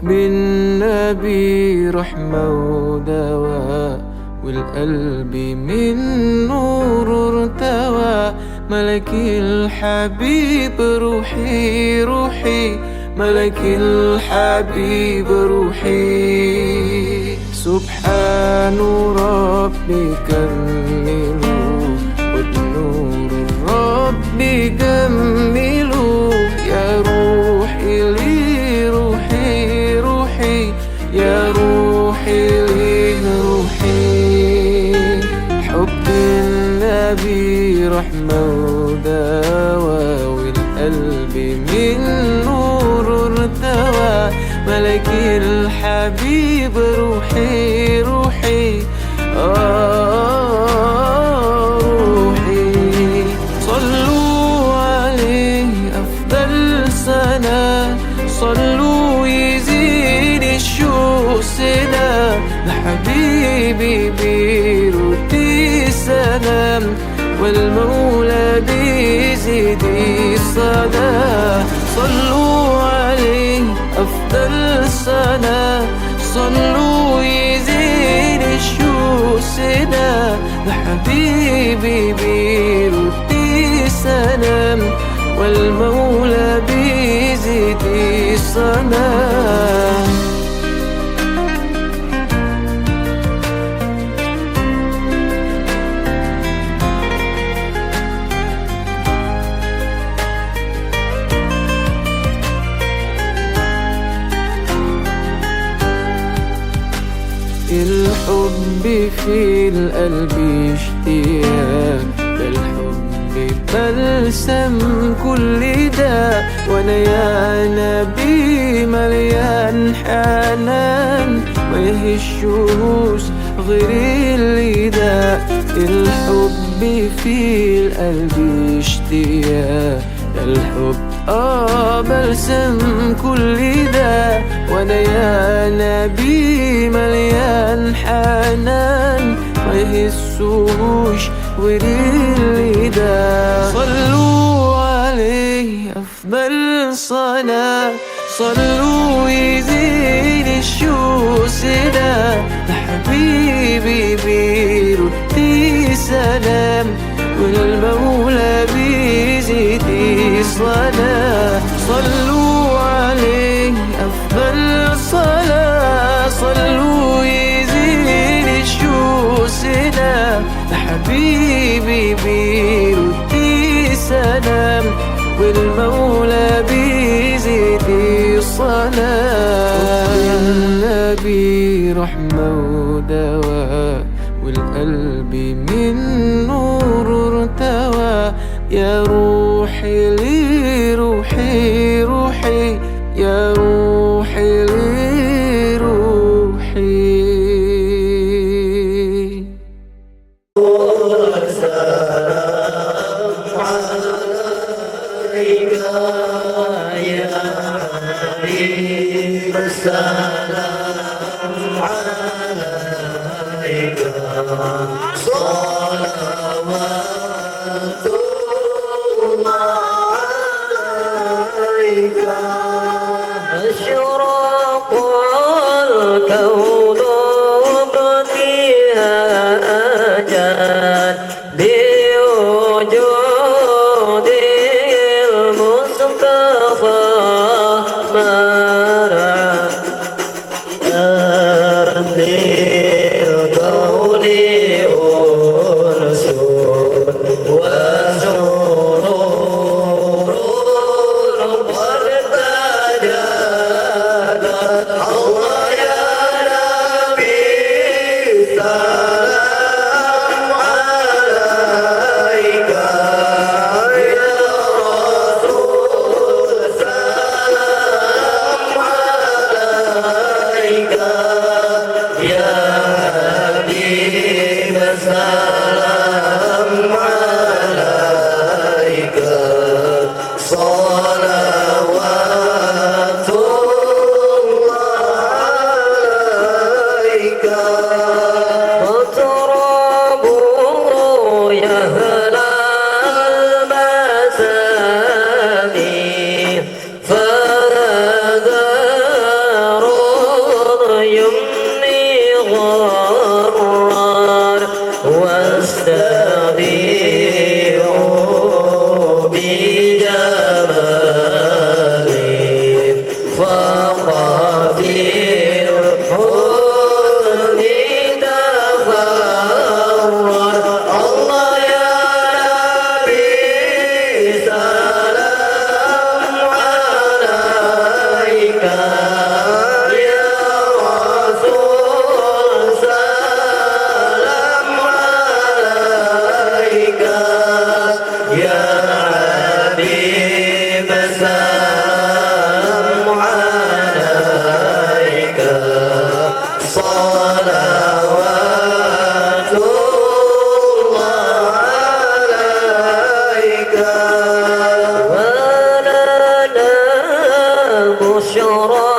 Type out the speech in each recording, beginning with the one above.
النبي رحمة ودواء، والقلب من نور ارتوى. ملك الحبيب روحي روحي، ملك الحبيب روحي. سبحان ربي كملوا، وبنور الرب جملوا. يا روحي لي روحي روحي، يا روحي لي روحي. حب النبي رحمة ودواء، والقلب من نور ارتوى. ملك الحبيب روحي روحي، روحي. صلوا عليه أفضل صلاة، صلوا يزيد الشوق سلام. لحبيبي بيرد السلام، والمولى بيزيد الصلاة. صلوا عليه أفضل صلاة، صلوا يزيد الشوق سلام. لحبيبي بيرد السلام، والمولى بيزيد الصلاة. الحب في القلب اشتياق، ده الحب بلسم كل ده. وانا يا نبي مليان حنان، ما يهشوش غير اللي ده. الحب في القلب اشتياق، ده الحب بلسم كل ده. وانا يا نبي مليان حنان، ما يهسوش وريلي ده. صلوا عليه أفضل صلاة، صلوا يزيد الشوق سلام. لحبيبي بيرد سلام، والمولى بيزيد صلاة. صلوا عليه أفضل صلاة، صلوا يزيد الشوق سلام. لحبيبي بيرد سلام، والمولى بيزيد الصلاة. النبي رحمة ودواء، والقلب من نور ارتوى. يا روحي لي روحي روحي، يا روحي لي روحي. أشرق الكون بابتهاجا بوجود المصطفى مرعى. الكون أنس وسرور قد تجلى. الله يا نبي سلام عليك، يا رسول سلام عليك، يا حبيب سلام عليك. صلوات الله عليك. واضربوا يا أهل المسامي، فهذا السلام عليك صلوات الله عليك ولنا بشرى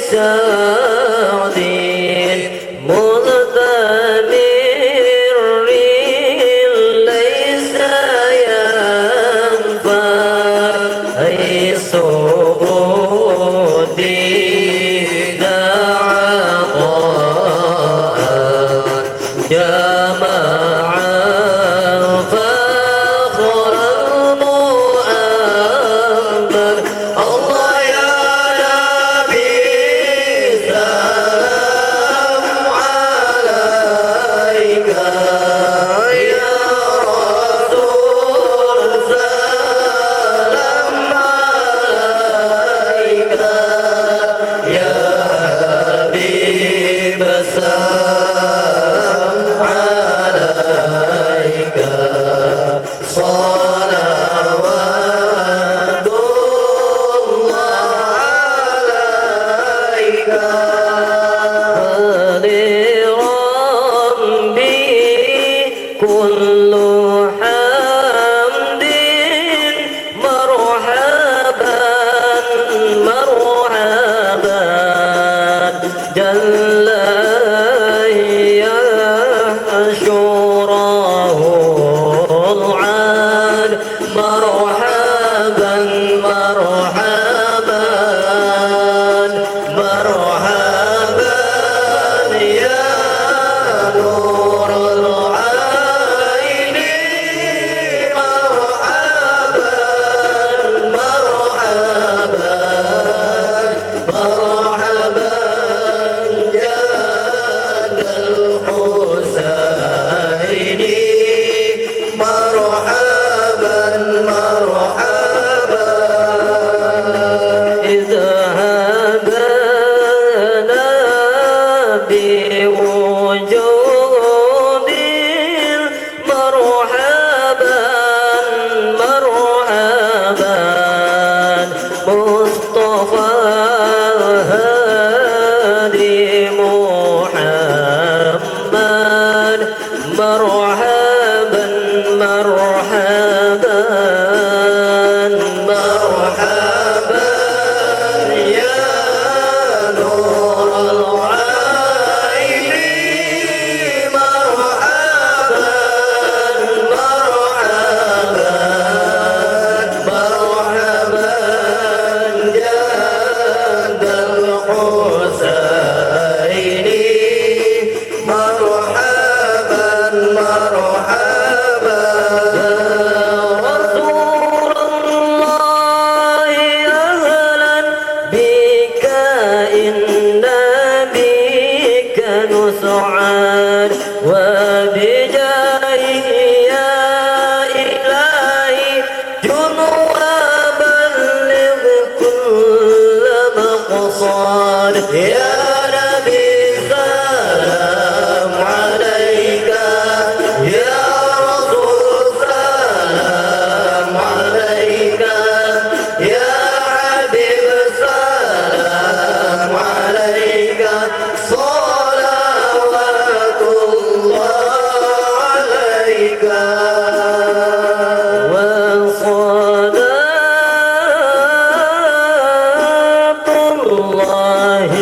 بسعد مضطر ليس ينفع حيث أودي عطاء جماعة فخرا مؤمن الله يا نبي سلام عليك يا رسول سلام عليك يا حبيب سلام عليك صلوات الله عليك لربي كل حمد مرحبا مرحبا جل يحشره العاد مرحبا مرحبا مرحبا يا نور العين مرحبا مرحبا مرحبا جاد الحسين مرحبا مرحبا اذهبنا بوجود مرحبا مرحبا مصطفى هادي محمد مرحبا مرحبا مرحبا يا نور العين مرحبا مرحبا مرحبا جاد الحسين مرحبا مرحبا رسول الله أهلا بك إنا بك نسعد وبجاهه يا إلهي جنوا بلغ كل مقصد يا نبي سلام عليك يا رسول سلام عليك يا حبيب سلام عليك صلوات الله عليك وصلاة الله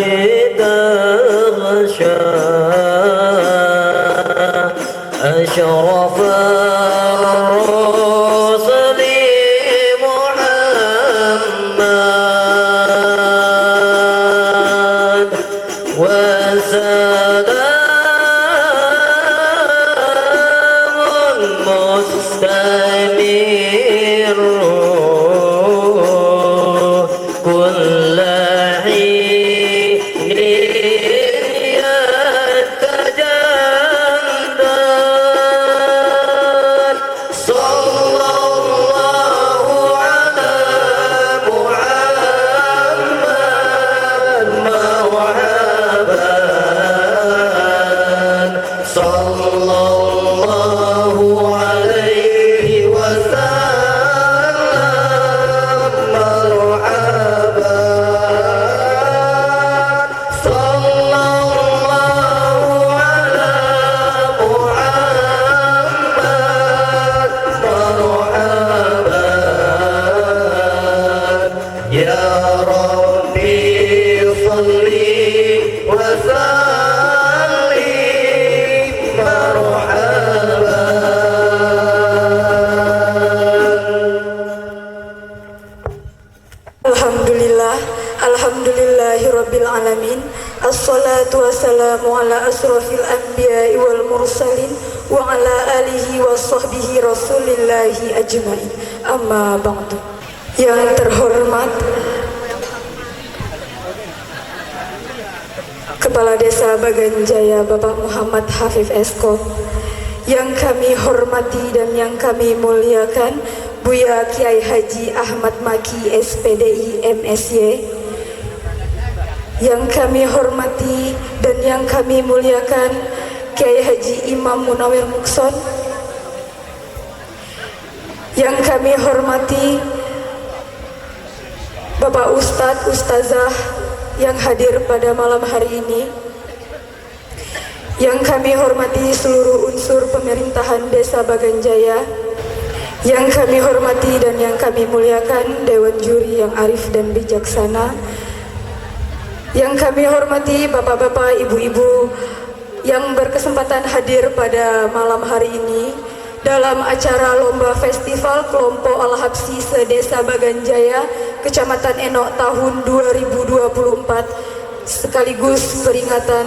يا ربي صل وسلم مرحبا. Alhamdulillah, alhamdulillahirabbil alamin. Assalatu wassalamu ala asrofil anbiya'i wal mursalin wa ala alihi wa sahbihi rasulillahi ajmain. Amma ba'du. Yang terhormat Kepala Desa Baganjaya Bapak Muhammad Hafif Esko, yang kami hormati dan yang kami muliakan Buya Kiai Haji Ahmad Maki SPDI MSY, yang kami hormati dan yang kami muliakan Kiai Haji Imam Munawir Mukson, yang kami hormati Bapak Ustadz, Ustazah yang hadir pada malam hari ini, yang kami hormati seluruh unsur pemerintahan Desa Baganjaya, yang kami hormati dan yang kami muliakan Dewan Juri yang arif dan bijaksana, yang kami hormati bapak-bapak, ibu-ibu yang berkesempatan hadir pada malam hari ini dalam acara Lomba Festival Kelompok Al-Habsi se-Desa Baganjaya, Kecamatan Enok tahun 2024, sekaligus peringatan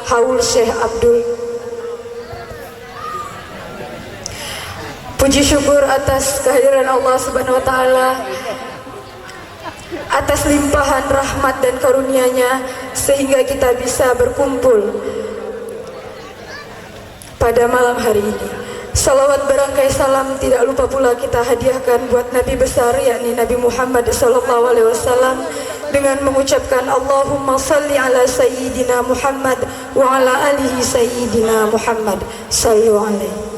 Haul Syekh Abdul. Puji syukur atas kehadiran Allah Subhanahu wa taala, atas limpahan rahmat dan karunia-Nya sehingga kita bisa berkumpul pada malam hari ini. Salawat berangkai salam tidak lupa pula kita hadiahkan buat Nabi besar yakni Nabi Muhammad SAW dengan mengucapkan Allahumma salli ala sayyidina Muhammad wa ala alihi sayyidina Muhammad sallu alaihi.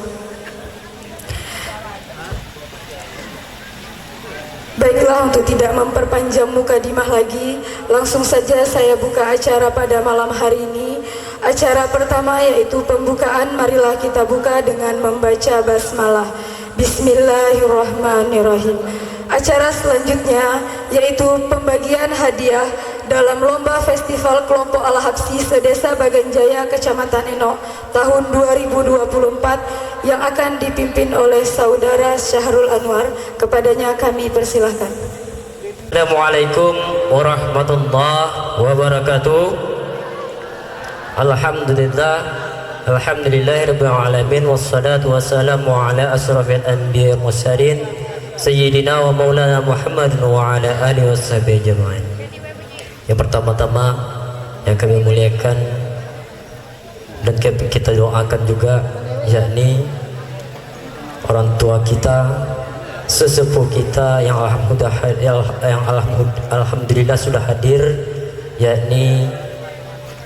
Baiklah, untuk tidak memperpanjang mukadimah lagi, langsung saja saya buka acara pada malam hari ini. Acara pertama yaitu pembukaan. Marilah kita buka dengan membaca basmalah. Bismillahirrahmanirrahim. Acara selanjutnya yaitu pembagian hadiah dalam Lomba Festival Kelompok Al-Habsi se-Desa Baganjaya Kecamatan Enok tahun 2024 yang akan dipimpin oleh Saudara Syahrul Anwar. Kepadanya kami persilahkan. Assalamualaikum warahmatullahi wabarakatuh. Alhamdulillah, alhamdulillahirabbil alamin, wassalatu wassalamu ala asrofil anbiya'i wal mursalin sayyidina wa maulana Muhammad wa ala alihi washabihi ajmain. Yang pertama-tama yang kami muliakan dan kita doakan juga yakni orang tua kita, sesepuh kita yang alhamdulillah sudah hadir, yakni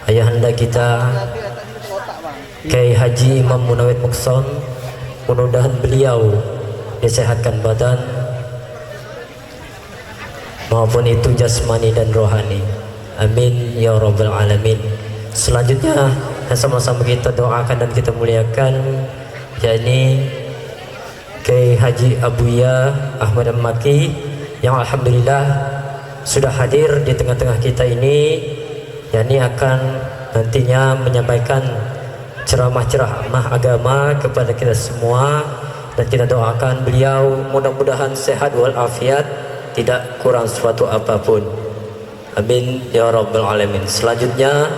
ayahanda kita Kiai Haji Imam Munawir Mukson. Mudah-mudahan beliau disehatkan badan maupun itu jasmani dan rohani, amin ya rabbal alamin. Selanjutnya sama-sama kita doakan dan kita muliakan yakni Kiai Haji Abuya Ahmad Maki yang alhamdulillah sudah hadir di tengah-tengah kita ini, yakni akan nantinya menyampaikan ceramah-ceramah agama kepada kita semua, dan kita doakan beliau mudah-mudahan sehat walafiat, tidak kurang suatu apapun, amin ya rabbal alamin. Selanjutnya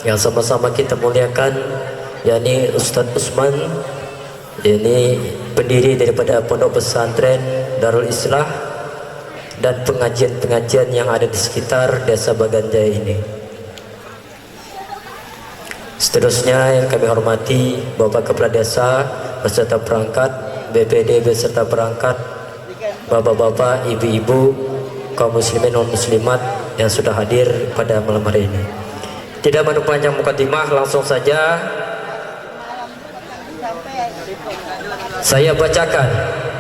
yang sama-sama kita muliakan yakni Ustadz Usman, ini pendiri daripada Pondok Pesantren Darul Islah dan pengajian-pengajian yang ada di sekitar Desa Baganjaya ini. Seterusnya yang kami hormati Bapak Kepala Desa beserta perangkat, BPD beserta perangkat, bapak-bapak, ibu-ibu, kaum muslimin dan muslimat yang sudah hadir pada malam hari ini. Tidak menupanjang mukadimah, langsung saja saya bacakan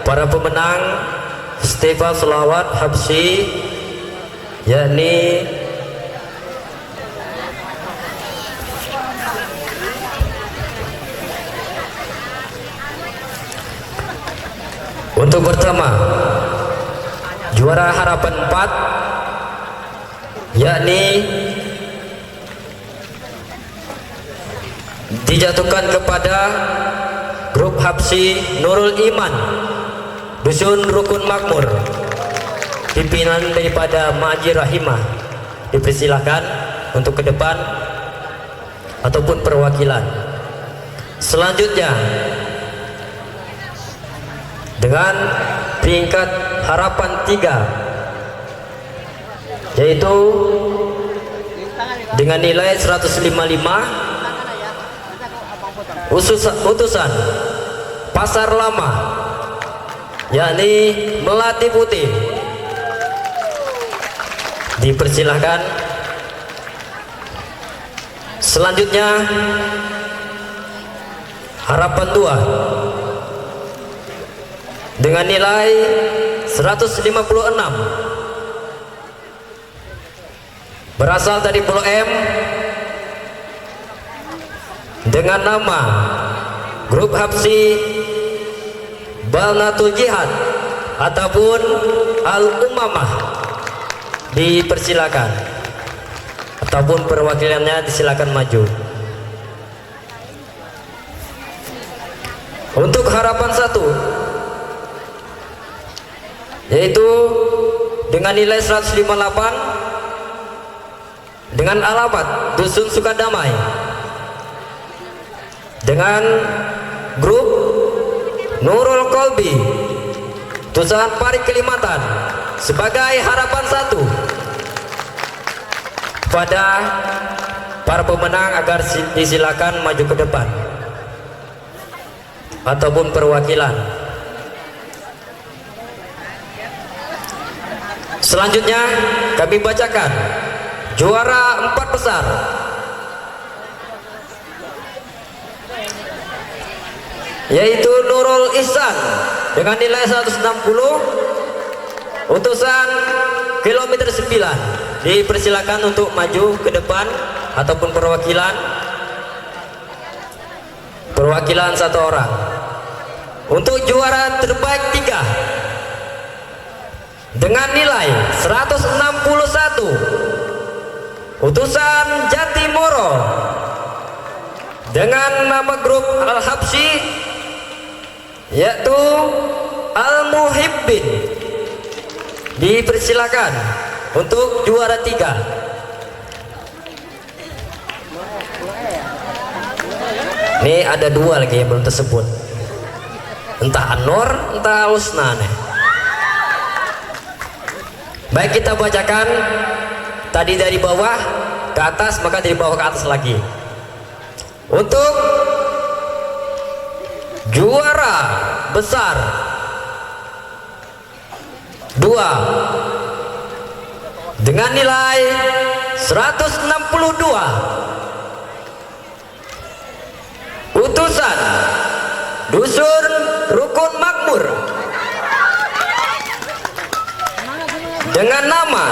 para pemenang Festival Selawat Habsyi, yakni untuk pertama juara harapan 4 yakni dijatuhkan kepada grup Habsi Nurul Iman, Dusun Rukun Makmur, pimpinan daripada Maji Rahimah. Dipersilahkan untuk ke depan ataupun perwakilan. Selanjutnya dengan peringkat harapan 3, yaitu dengan nilai 155, utusan Pasar Lama, yakni Melati Putih. Dipersilahkan. Selanjutnya harapan 2 dengan nilai 156, berasal dari Pulau M, dengan nama grup Habsi Balnatul Jihad ataupun Al-Umamah. Dipersilakan ataupun perwakilannya disilakan maju. Untuk harapan 1, yaitu dengan nilai 158, dengan alamat Dusun Sukadamai, dengan grup Nurul Kolbi, Tusan Pari Kalimantan, sebagai harapan 1 kepada para pemenang agar disilakan maju ke depan ataupun perwakilan. Selanjutnya kami bacakan juara 4 besar, yaitu Nurul Ihsan dengan nilai 160, utusan kilometer 9. Dipersilakan untuk maju ke depan ataupun perwakilan 1 orang. Untuk juara terbaik 3 dengan nilai 161, utusan Jatimoro, dengan nama grup Al-Habsi, yaitu Al-Muhibbin. Dipersilakan untuk juara 3. Ini ada 2 lagi yang belum tersebut, entah Anwar entah Husna nih. Baik, kita bacakan tadi dari bawah ke atas, maka dari bawah ke atas lagi. Untuk juara besar 2 dengan nilai 162, utusan Dusun Rukun Makmur, dengan nama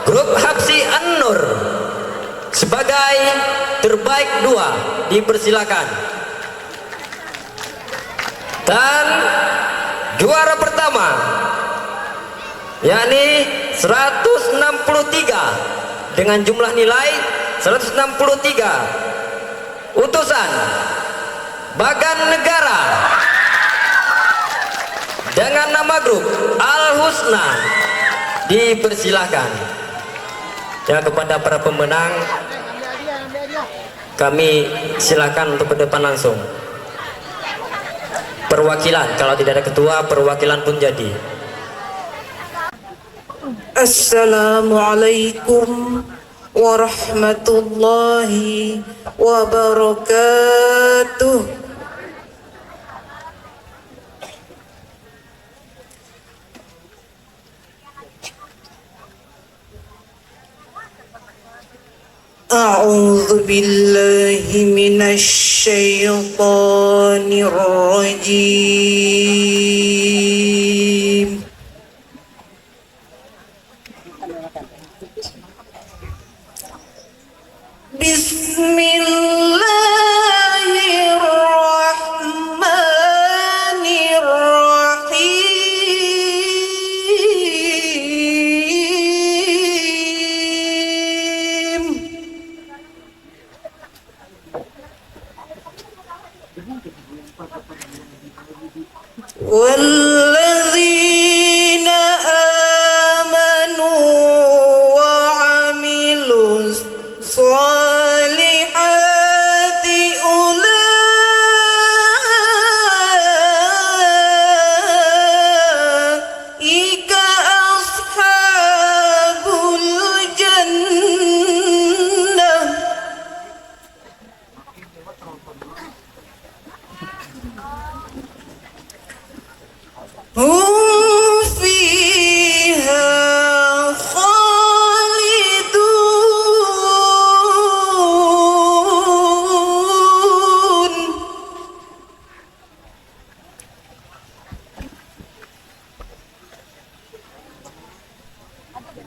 grup Habsi An-Nur, sebagai terbaik 2. Dipersilakan. Dan juara pertama, yakni 163 dengan jumlah nilai 163, utusan Bagan Negara, dengan nama grup Al-Husna. Dipersilahkan. Ya, kepada para pemenang kami silakan untuk ke depan langsung. Perwakilan, kalau tidak ada ketua, perwakilan pun jadi. Assalamualaikum warahmatullahi wabarakatuh. A'udzu billahi minasy syaithanir rajim. Bismillahirrahmanirrahim.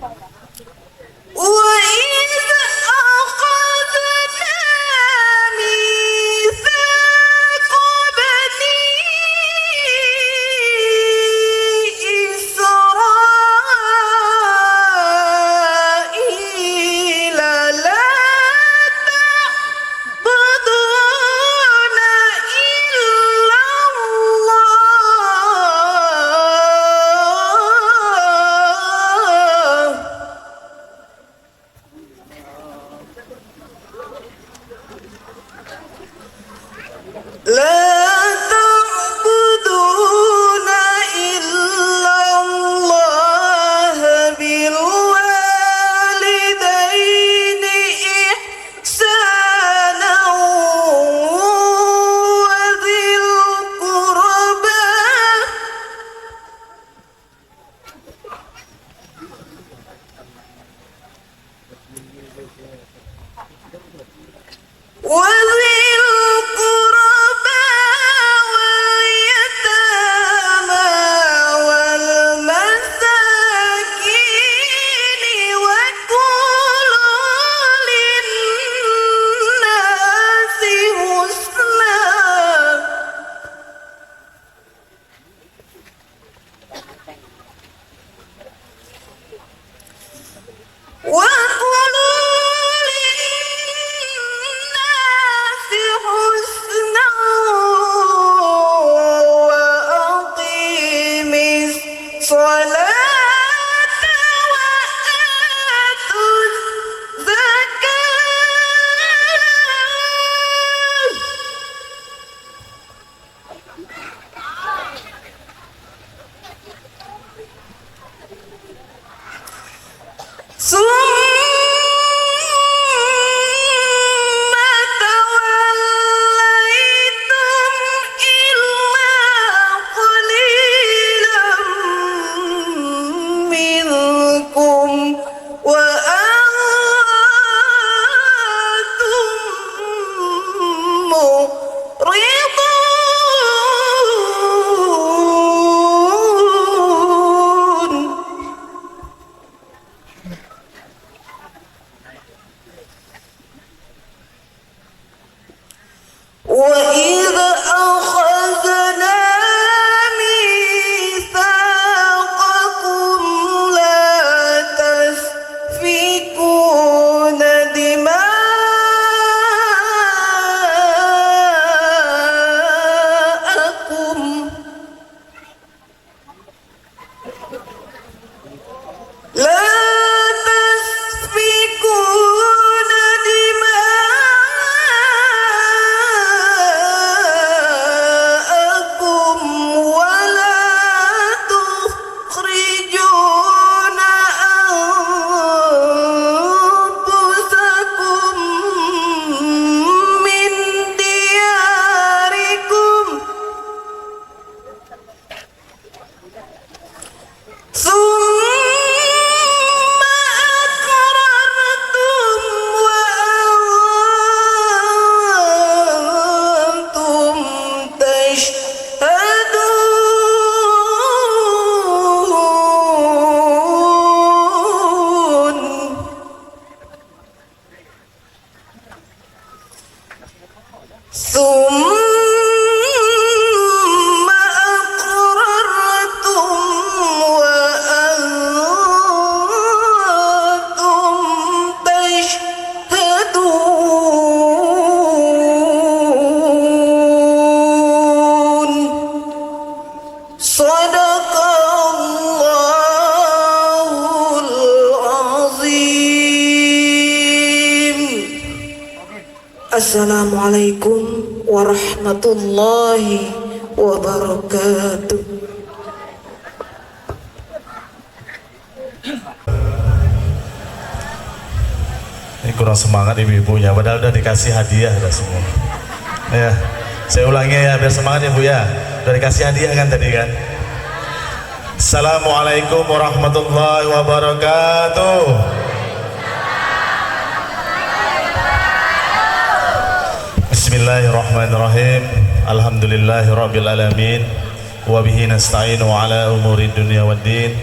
وإذ أخذنا ميثاق بني إسرائيل لا تعبدون إلا الله لا تعبدون إلا الله بالوالدين إحسانا وذي القربى وذي القربى واليتامى والمساكين وقولوا للناس حسنا وقولوا للناس حسنا وأقيم الصلاة وآتوا الزكاة ثم توليتم إلا قليلا منكم وأنتم معرضون وإذ أخذنا ميثاقكم لا تسفكون دماءكم لا تسفكون دماءكم ولا تخرجون أنفسكم من دياركم ثم أقررتم وأنتم تشهدون ثم أقررتم وأنتم تشهدون صدق الله العظيم. Assalamualaikum warahmatullahi wabarakatuh. Ini kurang semangat ibu-ibunya, padahal udah dikasih hadiah udah semua. Ya, saya ulangi ya biar semangat ibu ya. Udah dikasih hadiah kan tadi kan. Assalamualaikum warahmatullahi wabarakatuh. Bismillahirrahmanirrahim. Alhamdulillahirabbil alamin. Wa bihi nasta'inu ala umuri dunya waddin.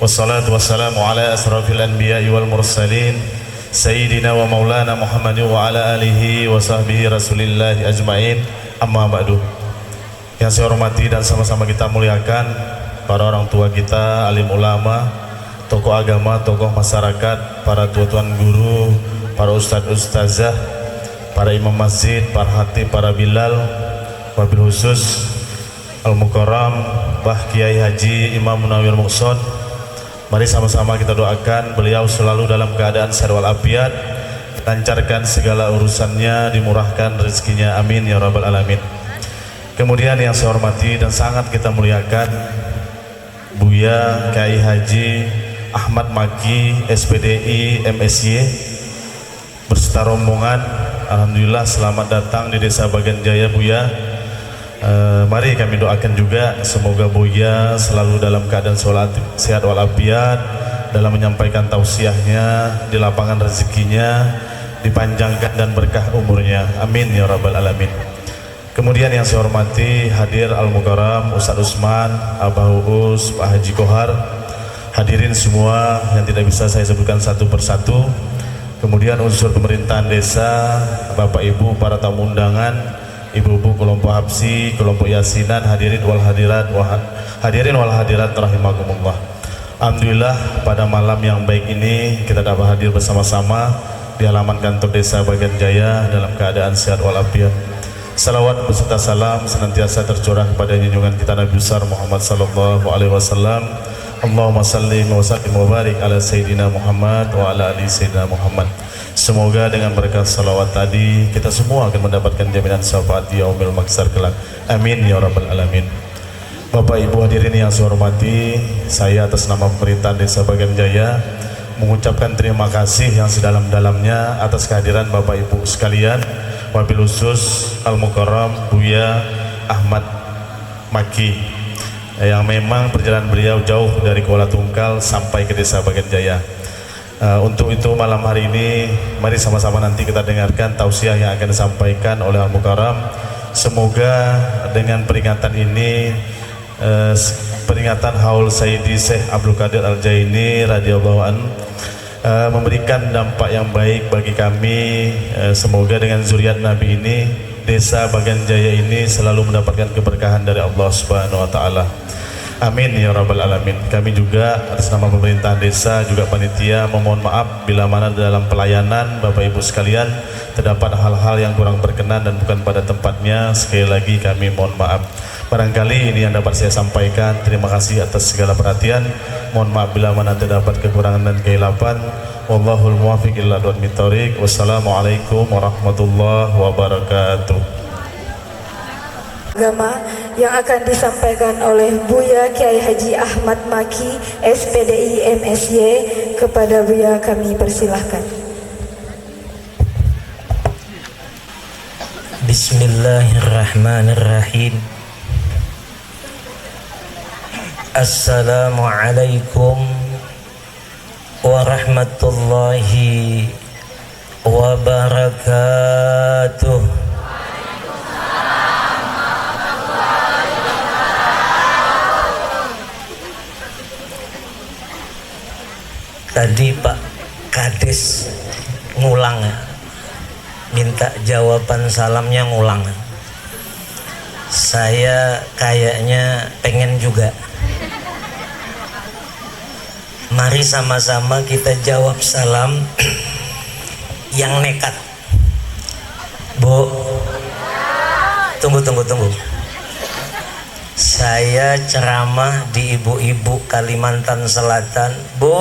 wassalatu wassalamu ala asrafil anbiya'i wal mursalin Sayyidina wa maulana Muhammadin wa ala alihi wa sahbihi rasulillahi ajma'in. Amma ba'du. Yang saya hormati dan sama-sama kita muliakan para orang tua kita, alim ulama, tokoh agama, tokoh masyarakat, para tuan-tuan guru, para ustadz-ustazah, para imam masjid, para khatib, para bilal, wabil khusus Al-Mukarram Bah Kiai Haji Imam Munawir Muqsod. Mari sama-sama kita doakan beliau selalu dalam keadaan sehat walafiat, lancarkan segala urusannya, dimurahkan rezekinya, amin ya rabbal alamin. Kemudian yang saya hormati dan sangat kita muliakan Buya Kiai Haji Ahmad Maki SPDI MSY beserta rombongan. Alhamdulillah selamat datang di Desa Bagan Jaya Buya. Mari kami doakan juga semoga Buya selalu dalam keadaan sehat walafiat, dalam menyampaikan tausiahnya, di lapangan rezekinya dipanjangkan dan berkah umurnya, amin ya rabbal alamin. Kemudian yang saya hormati hadir Al-Mukarram Ustadz Usman, Abah Uus, Pak Haji Kohar, hadirin semua yang tidak bisa saya sebutkan satu persatu. Kemudian unsur pemerintahan desa, Bapak Ibu, para tamu undangan, Ibu-ibu kelompok Hapsi, kelompok Yasinan, hadirin wal hadirat rahimakumullah. Alhamdulillah pada malam yang baik ini kita dapat hadir bersama-sama di halaman kantor Desa Bagan Jaya dalam keadaan sehat walafiat. Salawat beserta salam senantiasa tercurah kepada junjungan kita Nabi besar Muhammad sallallahu alaihi wasallam. Allahumma salli wa sallim wa barik ala Sayyidina Muhammad wa ala ali Sayyidina Muhammad. Semoga dengan berkat salawat tadi kita semua akan mendapatkan jaminan syafaat di yaumil mahsyar kelak. Amin ya rabbal alamin. Bapak Ibu hadirin yang saya hormati, saya atas nama pemerintahan Desa Bagan Jaya mengucapkan terima kasih yang sedalam-dalamnya atas kehadiran Bapak Ibu sekalian, wabil khusus Al-Mukarram Buya Ahmad Maki yang memang perjalanan beliau jauh dari Kuala Tungkal sampai ke Desa Bagan Jaya. Untuk itu malam hari ini mari sama-sama nanti kita dengarkan tausiah yang akan disampaikan oleh Al-Mukarram. Semoga dengan peringatan ini, peringatan haul Sayyidi Syekh Abdul Qadir Al-Jaini radhiyallahu anhu, memberikan dampak yang baik bagi kami. Semoga dengan zuriat Nabi ini Desa Bagan Jaya ini selalu mendapatkan keberkahan dari Allah Subhanahu wa taala. Amin ya rabbal alamin. Kami juga atas nama pemerintahan desa juga panitia memohon maaf bila mana dalam pelayanan Bapak Ibu sekalian terdapat hal-hal yang kurang berkenan dan bukan pada tempatnya. Sekali lagi kami mohon maaf. Barangkali ini yang dapat saya sampaikan. Terima kasih atas segala perhatian. Mohon maaf bila mana terdapat kekurangan dan kehilapan. Wallahul muwaffiq ila aqwamit thoriq. Wassalamualaikum warahmatullahi wabarakatuh. Agama yang akan disampaikan oleh Buya Kiai Haji Ahmad Maki SPDI MSY. Kepada Buya kami persilahkan. Bismillahirrahmanirrahim. Assalamualaikum warahmatullahi wabarakatuh. Tadi Pak Kades ngulang, minta jawaban salamnya ngulang. Saya kayaknya pengen juga. Mari sama-sama kita jawab salam yang nekat. Bu, tunggu. Saya ceramah di ibu-ibu Kalimantan Selatan. Bu,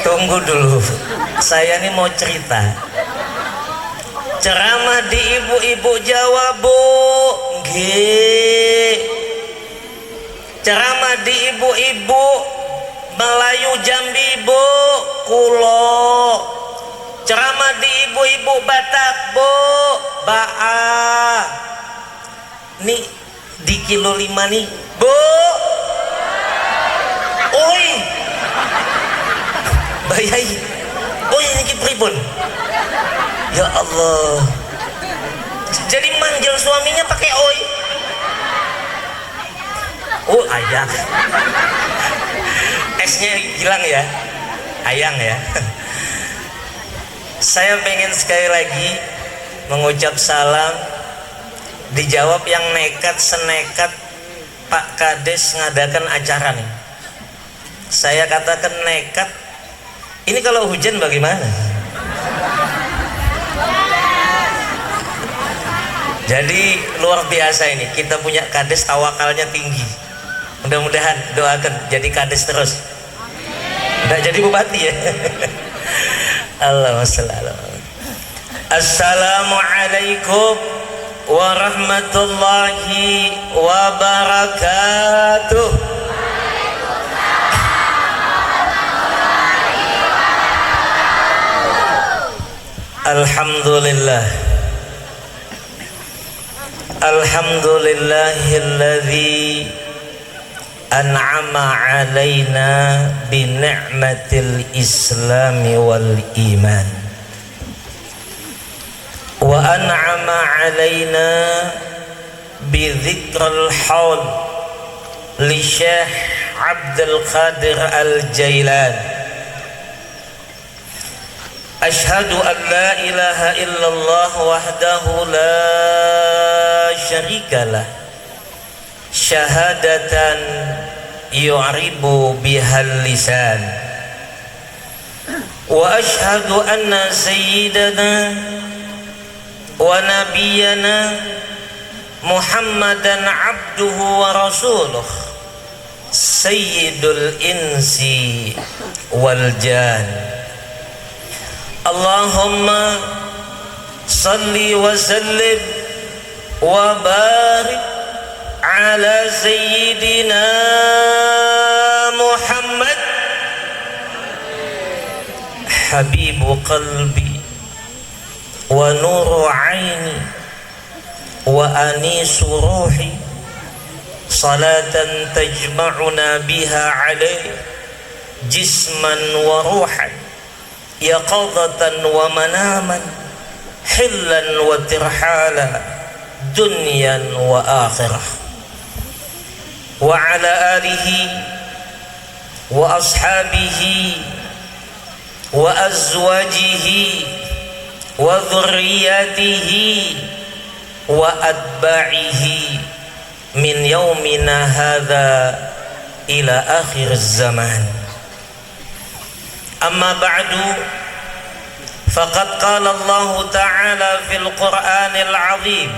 tunggu dulu, saya ini mau cerita. Ceramah di ibu-ibu Jawa, Bu. Nggih. Ceramah di ibu-ibu Melayu Jambi, Bu. Kulo. Ceramah di ibu-ibu Batak, Bu. Baa. Nih di kilo 5 nih, Bu. Oi. Bayai. Oi, ini pripun? Ya Allah. Jadi manggil suaminya pakai oi. Oh ayang. S-nya hilang ya, ayang ya. Saya pengen sekali lagi mengucap salam, dijawab yang nekat senekat Pak Kades ngadakan acara nih. Saya katakan nekat. Ini kalau hujan bagaimana? Jadi luar biasa ini, kita punya Kades tawakalnya tinggi. Mudah-mudahan doakan jadi Kades terus. Nggak jadi bupati ya. Allahumma shalli ala Muhammad. Assalamualaikum warahmatullahi wabarakatuh. Alhamdulillah. Alhamdulillahilladzi an'ama alaina bi ni'matil islami wal iman wa an'ama alaina bi dzikril haul li Syekh Abdul Qadir Al-Jailan. Ashhadu an la ilaha illallah wahdahu la syarikalah syahadatan yu'ribu bihal lisan wa ashhadu anna sayyidana wa nabiyyana Muhammadan abduhu wa rasuluh sayyidul insi wal jan. Allahumma salli wa sallim wa barik ala sayyidina Muhammad habibu qalbi wa nuru aini wa anisu ruhi salatan tajma'una biha alayhi jisman wa ruhan yaqadatan wa manaman hillan wa tirhala dunyan wa akhirah wa ala alihi wa ashabihi wa azwajihi wa dhurriyyatihi wa atba'ihi min yaumina hadha ila akhir zaman. Amma ba'du, faqad qala Allah Ta'ala fil Qur'anil 'azim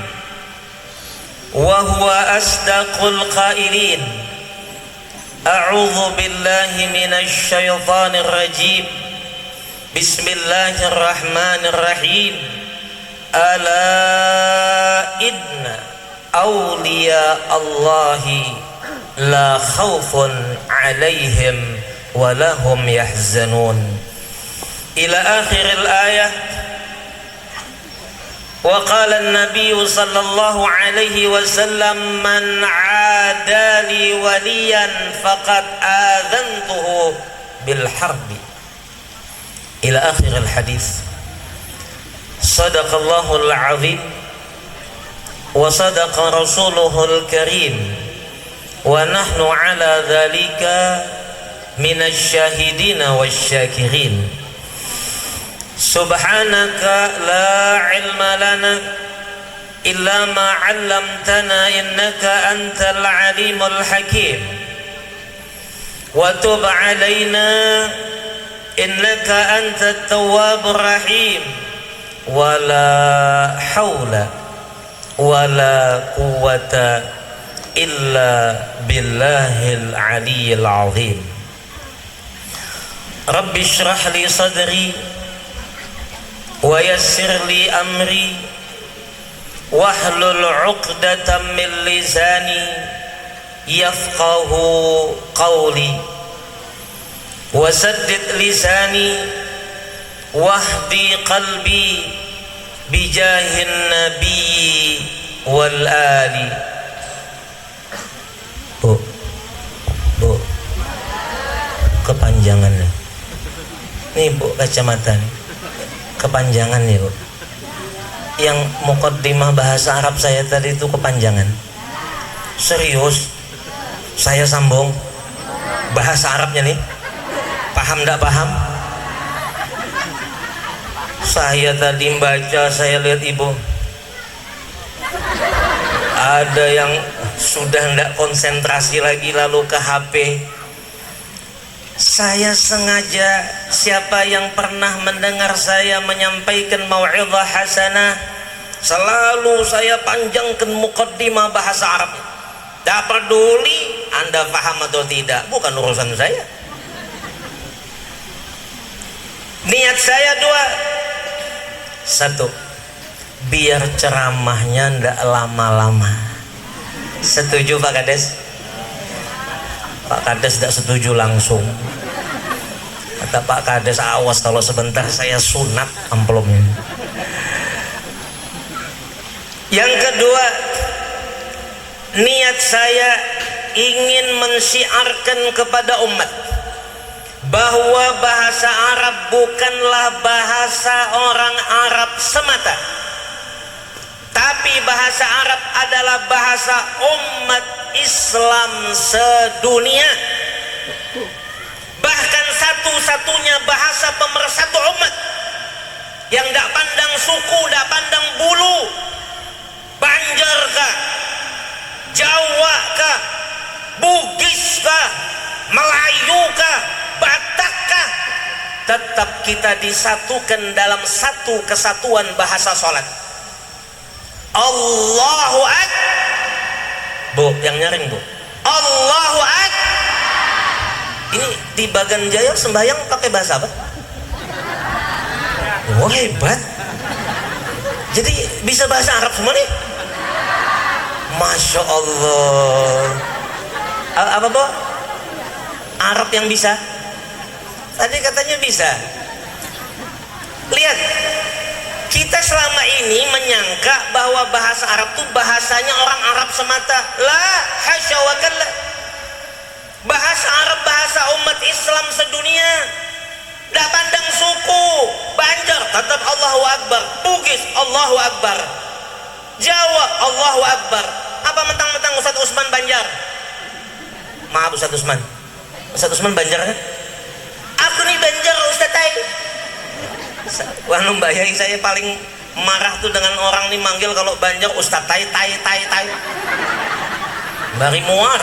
wa huwa asdaqul qailin. A'udzu billahi minasy syaithanir rajim. Bismillahirrahmanirrahim. Ala inna awliya Allahi la khaufun 'alaihim walahum yahzanun ila akhiril ayah. Wa qala an-nabiy sallallahu alaihi wasallam man 'adali waliyan faqad adhantuhu bil harbi ila akhiril hadis. Sadaqallahul azim wa sadaqa rasuluhul karim wa nahnu ala dhalika minasy syahidina wasyakirin. Subhanaka la ilma lana illa ma 'allamtana innaka antal alimul hakim wa tub 'alaina innaka antat tawwabur rahim wa la haula wa la quwwata illa billahil aliyyil azim. Rabbi shrah li sadri wa yassir li amri wahlul 'uqdatam min lisani yafqahu qawli wa saddid lisani wahdi qalbi bijahin nabiyyi wal ali. Bu kepanjangan nih bu, kacamata nih kepanjangan nih bu. yang mukaddimah bahasa Arab saya tadi itu kepanjangan. Serius, saya sambung bahasa Arabnya nih. Paham enggak paham? Saya tadi baca, saya lihat ibu ada yang sudah enggak konsentrasi lagi lalu ke HP. Saya sengaja, siapa yang pernah mendengar saya menyampaikan mau'izah hasanah, selalu saya panjangkan mukaddimah bahasa Arab. Tak peduli Anda paham atau tidak, bukan urusan saya. Niat saya dua. Satu, biar ceramahnya ndak lama-lama. Setuju Pak Kades? Pak Kades tidak setuju langsung. Kata Pak Kades, awas kalau sebentar saya sunat amplopnya. Yang kedua, niat saya ingin mensyiarkan kepada umat bahwa bahasa Arab bukanlah bahasa orang Arab semata, tapi bahasa Arab adalah bahasa umat Islam sedunia, bahkan satu-satunya bahasa pemersatu umat yang tidak pandang suku, tidak pandang bulu, Banjar kah, Jawa kah, Bugis kah, Melayu kah, Batak kah, tetap kita disatukan dalam satu kesatuan bahasa sholat. Allahu Akbar. Bu, yang nyaring bu. Allahu Akbar. Ini di Bagan Jaya sembahyang pakai bahasa apa? Wah, hebat. Jadi bisa bahasa Arab semua nih? Masya Allah. Apa bu? Arab yang bisa? Tadi katanya bisa. Lihat, kita selama ini menyangka bahwa bahasa Arab itu bahasanya orang Arab semata. La hasya wa kalla. Bahasa Arab bahasa umat Islam sedunia. Tidak pandang suku. Banjar tetap Allahu Akbar, Bugis Allahu Akbar, Jawa Allahu Akbar. Apa mentang-mentang Ustadz Usman Banjar? Maaf Ustadz Usman. Ustadz Usman Banjar kan? Aku nih Banjar Ustadz Tai. Wah, Mbak Yai, saya paling marah tuh dengan orang nih manggil kalau Banjar Ustadz Tai. Bari muar.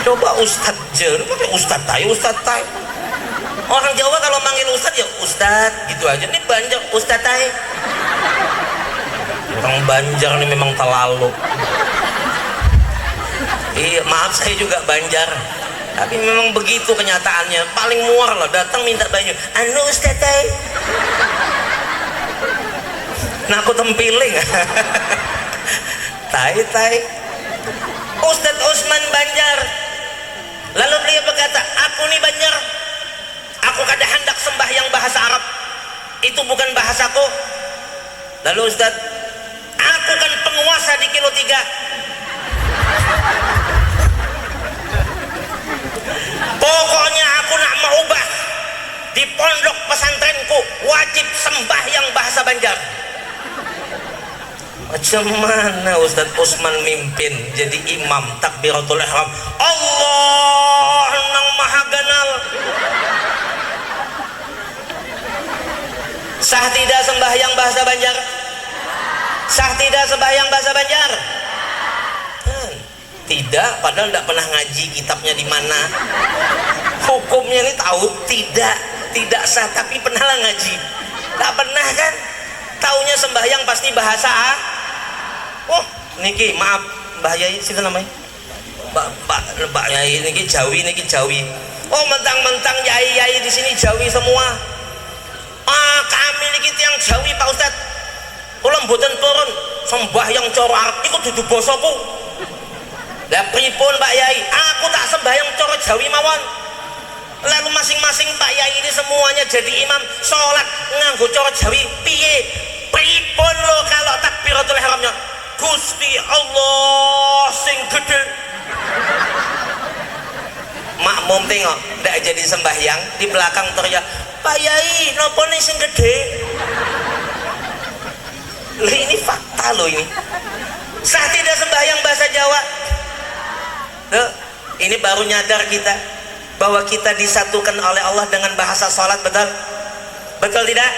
Coba Ustadz Jer, pakai Ustadz Tai. Orang Jawa kalau manggil Ustadz ya Ustadz gitu aja. Ini Banjar Ustadz Tai. Orang Banjar ini memang terlalu. Iya, maaf saya juga Banjar. Tapi memang begitu kenyataannya. Paling muar loh, datang minta banyu. Anu Ustadz Tai. Nah aku tempiling. Tai. Ustadz Usman Banjar. Lalu beliau berkata, aku nih Banjar, aku kada hendak sembahyang bahasa Arab, itu bukan bahasaku. Lalu Ustadz, aku kan penguasa di kilo 3. Pokoknya aku nak merubah di pondok pesantrenku wajib sembahyang bahasa Banjar. Macam mana Ustadz Usman mimpin jadi imam takbiratul ihram, Allah nang maha ganal. Sah tidak sembahyang bahasa Banjar? Sah tidak sembahyang bahasa Banjar? Tidak, padahal tidak pernah ngaji kitabnya di mana. Hukumnya ini tahu tidak sah, tapi pernah lah ngaji. Tak pernah kan? Taunya sembahyang pasti bahasa Oh, niki maaf, Mbah Yai siapa namanya? Mbak Yai niki Jawi. Oh, mentang-mentang Yai di sini Jawi semua. Kami niki tiang Jawi Pak Ustad. Kula mboten turun sembahyang cara Arab iku dudu basaku. Lah pripun Pak Yai? Aku tak sembahyang cara Jawi mawon. Lalu masing-masing Pak Yai ini semuanya jadi imam sholat nganggo cara Jawi piye? Pripun lo kalau takbiratul ihramnya Gusti Allah sing gede. Makmum tengok ndak jadi sembahyang di belakang teriak, Pak Yai napa nih sing gede? Ini fakta loh ini. Sah tidak sembahyang bahasa Jawa? Tuh, ini baru nyadar kita bahwa kita disatukan oleh Allah dengan bahasa sholat, betul? Betul tidak?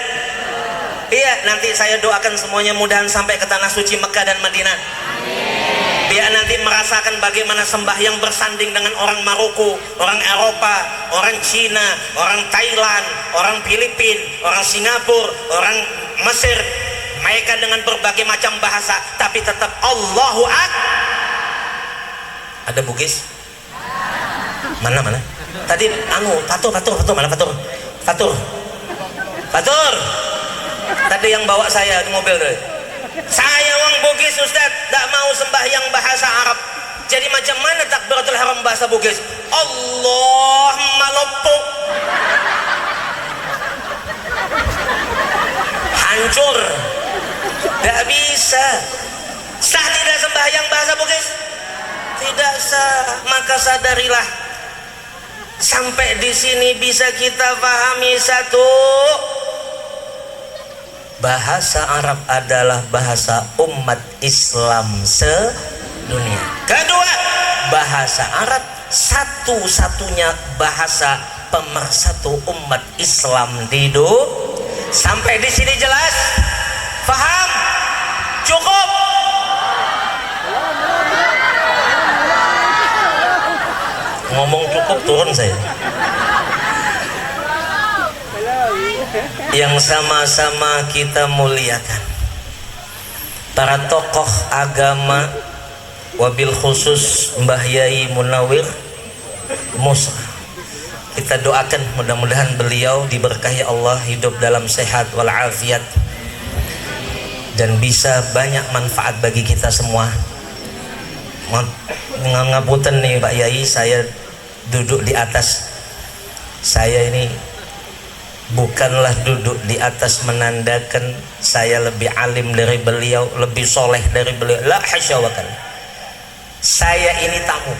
Iya, nanti saya doakan semuanya mudahan sampai ke tanah suci Mekah dan Madinah. Biar nanti merasakan bagaimana sembahyang bersanding dengan orang Maroko, orang Eropa, orang Cina, orang Thailand, orang Filipina, orang Singapura, orang Mesir. Mereka dengan berbagai macam bahasa, tapi tetap Allahu Akbar. Ada Bugis? Mana? Tadi Fatur, mana Fatur? Fatur. Tadi yang bawa saya di mobil tuh. Saya wong Bugis Ustaz, tidak mau sembahyang bahasa Arab. Jadi macam mana takbiratul haram bahasa Bugis? Allahumma loppo. Hancur. Tidak bisa. Sah tidak sembahyang bahasa Bugis? Tidak sah. Maka sadarilah. Sampai di sini bisa kita pahami satu. Bahasa Arab adalah bahasa umat Islam sedunia. Kedua, bahasa Arab satu-satunya bahasa pemersatu umat Islam di dunia. Sampai di sini jelas? Paham? Cukup? Ngomong cukup turun saya. Yang sama-sama kita muliakan para tokoh agama, wabil khusus Mbah Yai Munawir Musa. Kita doakan mudah-mudahan beliau diberkahi Allah, hidup dalam sehat walafiat dan bisa banyak manfaat bagi kita semua. Ngapunten nih Pak Yai, saya duduk di atas. Saya ini bukanlah duduk di atas menandakan saya lebih alim dari beliau, lebih soleh dari beliau. La hasya wa kalla. Saya ini tamu.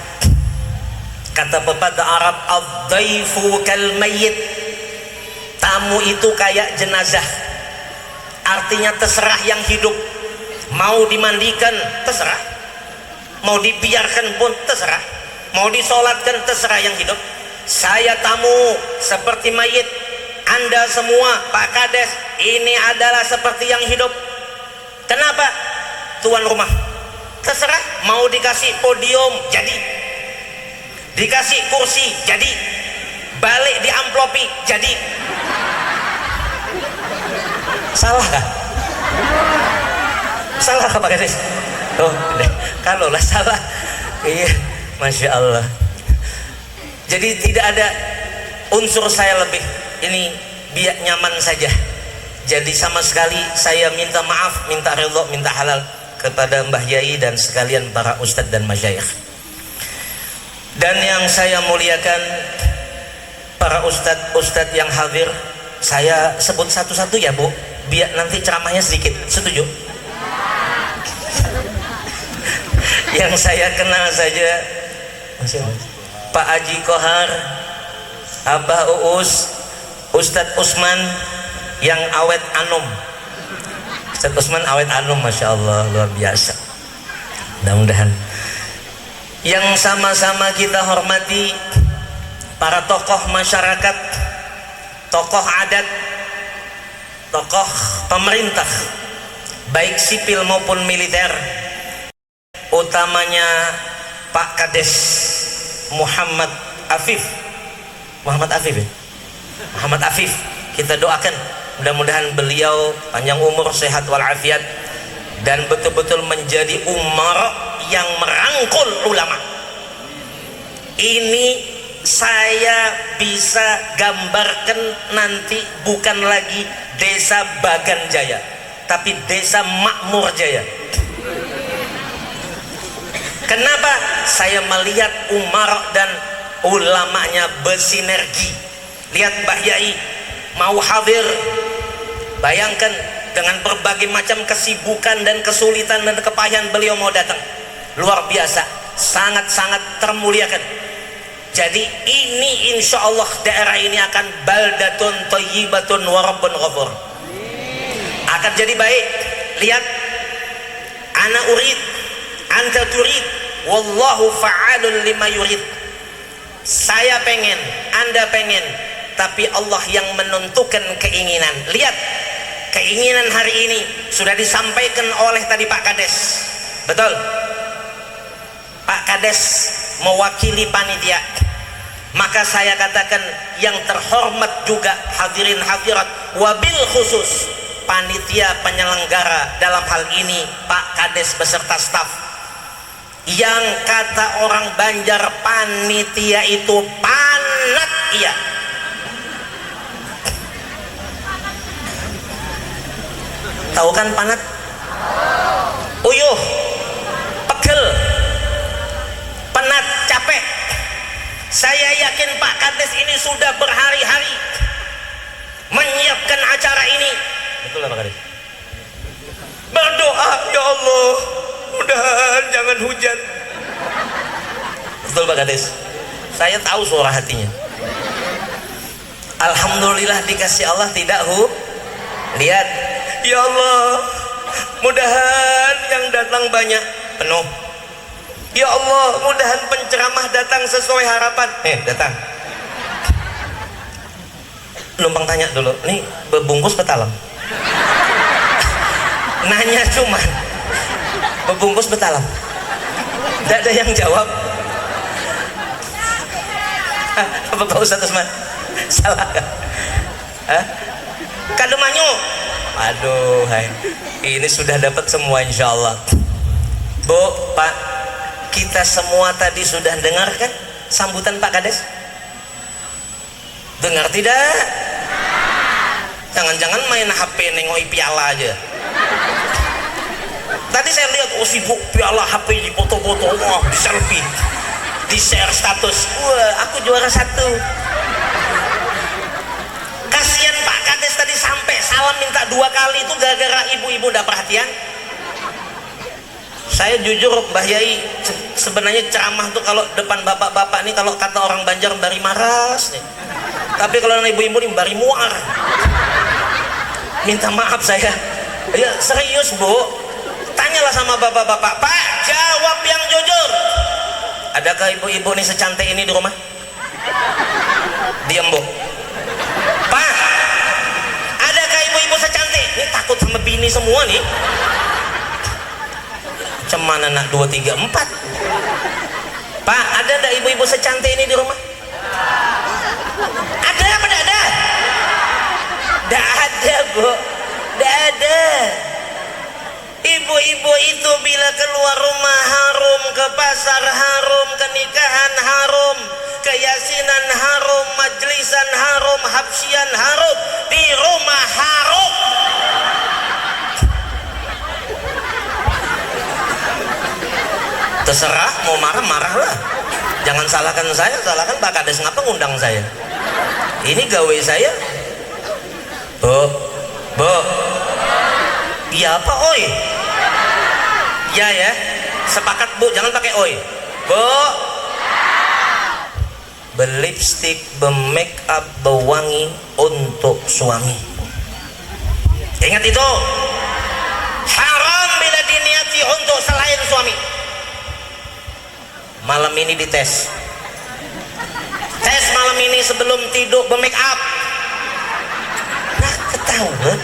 Kata pepatah Arab, ad-dhaifu kal mayyit. Tamu itu kayak jenazah. Artinya terserah yang hidup. Mau dimandikan terserah, mau dibiarkan pun terserah, mau disolatkan terserah yang hidup. Saya tamu seperti mayit. Anda semua Pak Kades ini adalah seperti yang hidup. Kenapa? Tuan rumah terserah, mau dikasih podium jadi, dikasih kursi jadi, balik di amplopi jadi. Salah kah? Salah kah Pak Kades? Oh, kalau lah salah, iya, Masya Allah. Jadi tidak ada unsur saya lebih. Ini biar nyaman saja. Jadi sama sekali saya minta maaf, minta ridho, minta halal kepada Mbah Yai dan sekalian para ustadz dan masyayikh. Dan yang saya muliakan para ustadz yang hadir, saya sebut satu-satu ya Bu, biar nanti ceramahnya sedikit. Setuju? Yang saya kenal saja Pak Haji Kohar, Abah Uus, Ustadz Usman yang awet anum. Ustadz Usman awet anum, Masya Allah, luar biasa. Mudah-mudahan yang sama-sama kita hormati para tokoh masyarakat, tokoh adat, tokoh pemerintah baik sipil maupun militer, utamanya Pak Kades Muhammad Afif ya? Muhammad Afif, kita doakan mudah-mudahan beliau panjang umur, sehat walafiat dan betul-betul menjadi umar yang merangkul ulama. Ini saya bisa gambarkan nanti bukan lagi desa Bagan Jaya, tapi desa Makmur Jaya. Kenapa? Saya melihat umar dan ulamanya bersinergi. Lihat Mbah Yai mau hadir, bayangkan dengan berbagai macam kesibukan dan kesulitan dan kepayahan beliau mau datang. Luar biasa, sangat-sangat termuliakan. Jadi ini insya Allah daerah ini akan baldatun thayyibatun wa rabbun ghafur. Akan jadi baik. lihat, ana urid, anta turid, wallahu fa'alun lima yurid. Saya pengen, anda pengen, tapi Allah yang menentukan keinginan. Lihat, keinginan hari ini sudah disampaikan oleh tadi Pak Kades. Betul, Pak Kades mewakili panitia. Maka saya katakan yang terhormat juga hadirin hadirat, wabil khusus panitia penyelenggara dalam hal ini Pak Kades beserta staf, yang kata orang Banjar panitia itu panat. Iya, tahu kan panat? Uyuh, pegel, penat, capek. Saya yakin Pak Kades ini sudah berhari-hari menyiapkan acara ini. Betul Pak Kades? Berdoa, ya Allah, mudahan jangan hujan. Betul Pak Kades? Saya tahu suara hatinya. Alhamdulillah dikasih Allah tidak lihat. Ya Allah, mudahan yang datang banyak, penuh. Ya Allah, mudahan penceramah datang sesuai harapan. Datang. Numpang tanya dulu, nih bebungkus betalang? Nanya cuman, bebungkus betalang? Tidak ada yang jawab. Apa Pak Ustadz Usman? Salah kan? Kado manyu. Aduh, hai. Ini sudah dapat semua insya Allah. Bu, Pak, kita semua tadi sudah dengar kan sambutan Pak Kades? Dengar tidak? Jangan-jangan main HP nengoi piala aja. Tadi saya lihat, oh sibuk piala HP di foto-foto, wah di selfie, di share status, wah aku juara 1. Kasihan Pak Kades tadi sampai salam minta 2 kali itu gara-gara ibu-ibu udah perhatian. Saya jujur Mbah Yai, sebenarnya ceramah tuh kalau depan bapak-bapak nih, kalau kata orang Banjar bari maras nih. Tapi kalau ibu-ibu nih bari muar. Minta maaf saya. Ya serius Bu. Tanyalah sama bapak-bapak, Pak, jawab yang jujur. Adakah ibu-ibu nih secantik ini di rumah? Diam Bu. Pak, adakah ibu-ibu secantik? Ini takut sama bini semua nih. Cemana nak 2, 3, 4. Pak, ada enggak ibu-ibu secantik ini di rumah? Ada apa enggak ada? Enggak ada Bu, enggak ada. Ibu-ibu itu bila keluar rumah harum, ke pasar harum, ke nikahan harum, ke yasinan harum, majlisan harum, habsian harum, di rumah harum. Terserah mau marah-marah lah, jangan salahkan saya, salahkan Pak Kades. Ngapa ngundang saya? Ini gawe saya. Bu, iya apa oi? Ya, sepakat Bu, jangan pakai oi. Bu, berlipstik, bermake up, berwangi untuk suami. Ingat itu, haram bila diniati untuk selain suami. Malam ini dites. Tes malam ini sebelum tidur bermake up. Nah, ketahuan.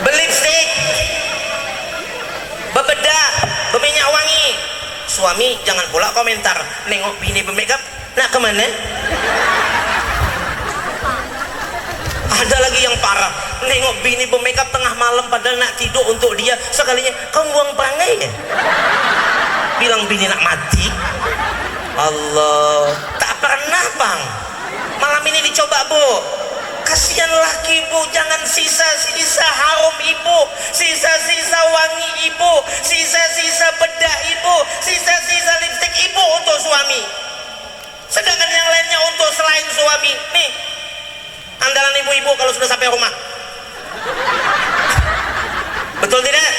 Berlipstik, berbedak, berminyak wangi. Suami jangan pula komentar, nengok bini bermake up, nak kemana? Ada lagi yang parah, nengok bini bermake up tengah malam padahal nak tidur untuk dia. Sekalinya, kamu buang perangai ya? Bilang bini nak mati. Allah, tak pernah Bang. Malam ini dicoba Bu. Kasihan laki Bu, jangan sisa-sisa harum ibu, sisa-sisa wangi ibu, sisa-sisa bedak ibu, sisa-sisa lipstik ibu untuk suami. Sedangkan yang lainnya untuk selain suami. Nih, andalan ibu-ibu kalau sudah sampai rumah. Betul tidak?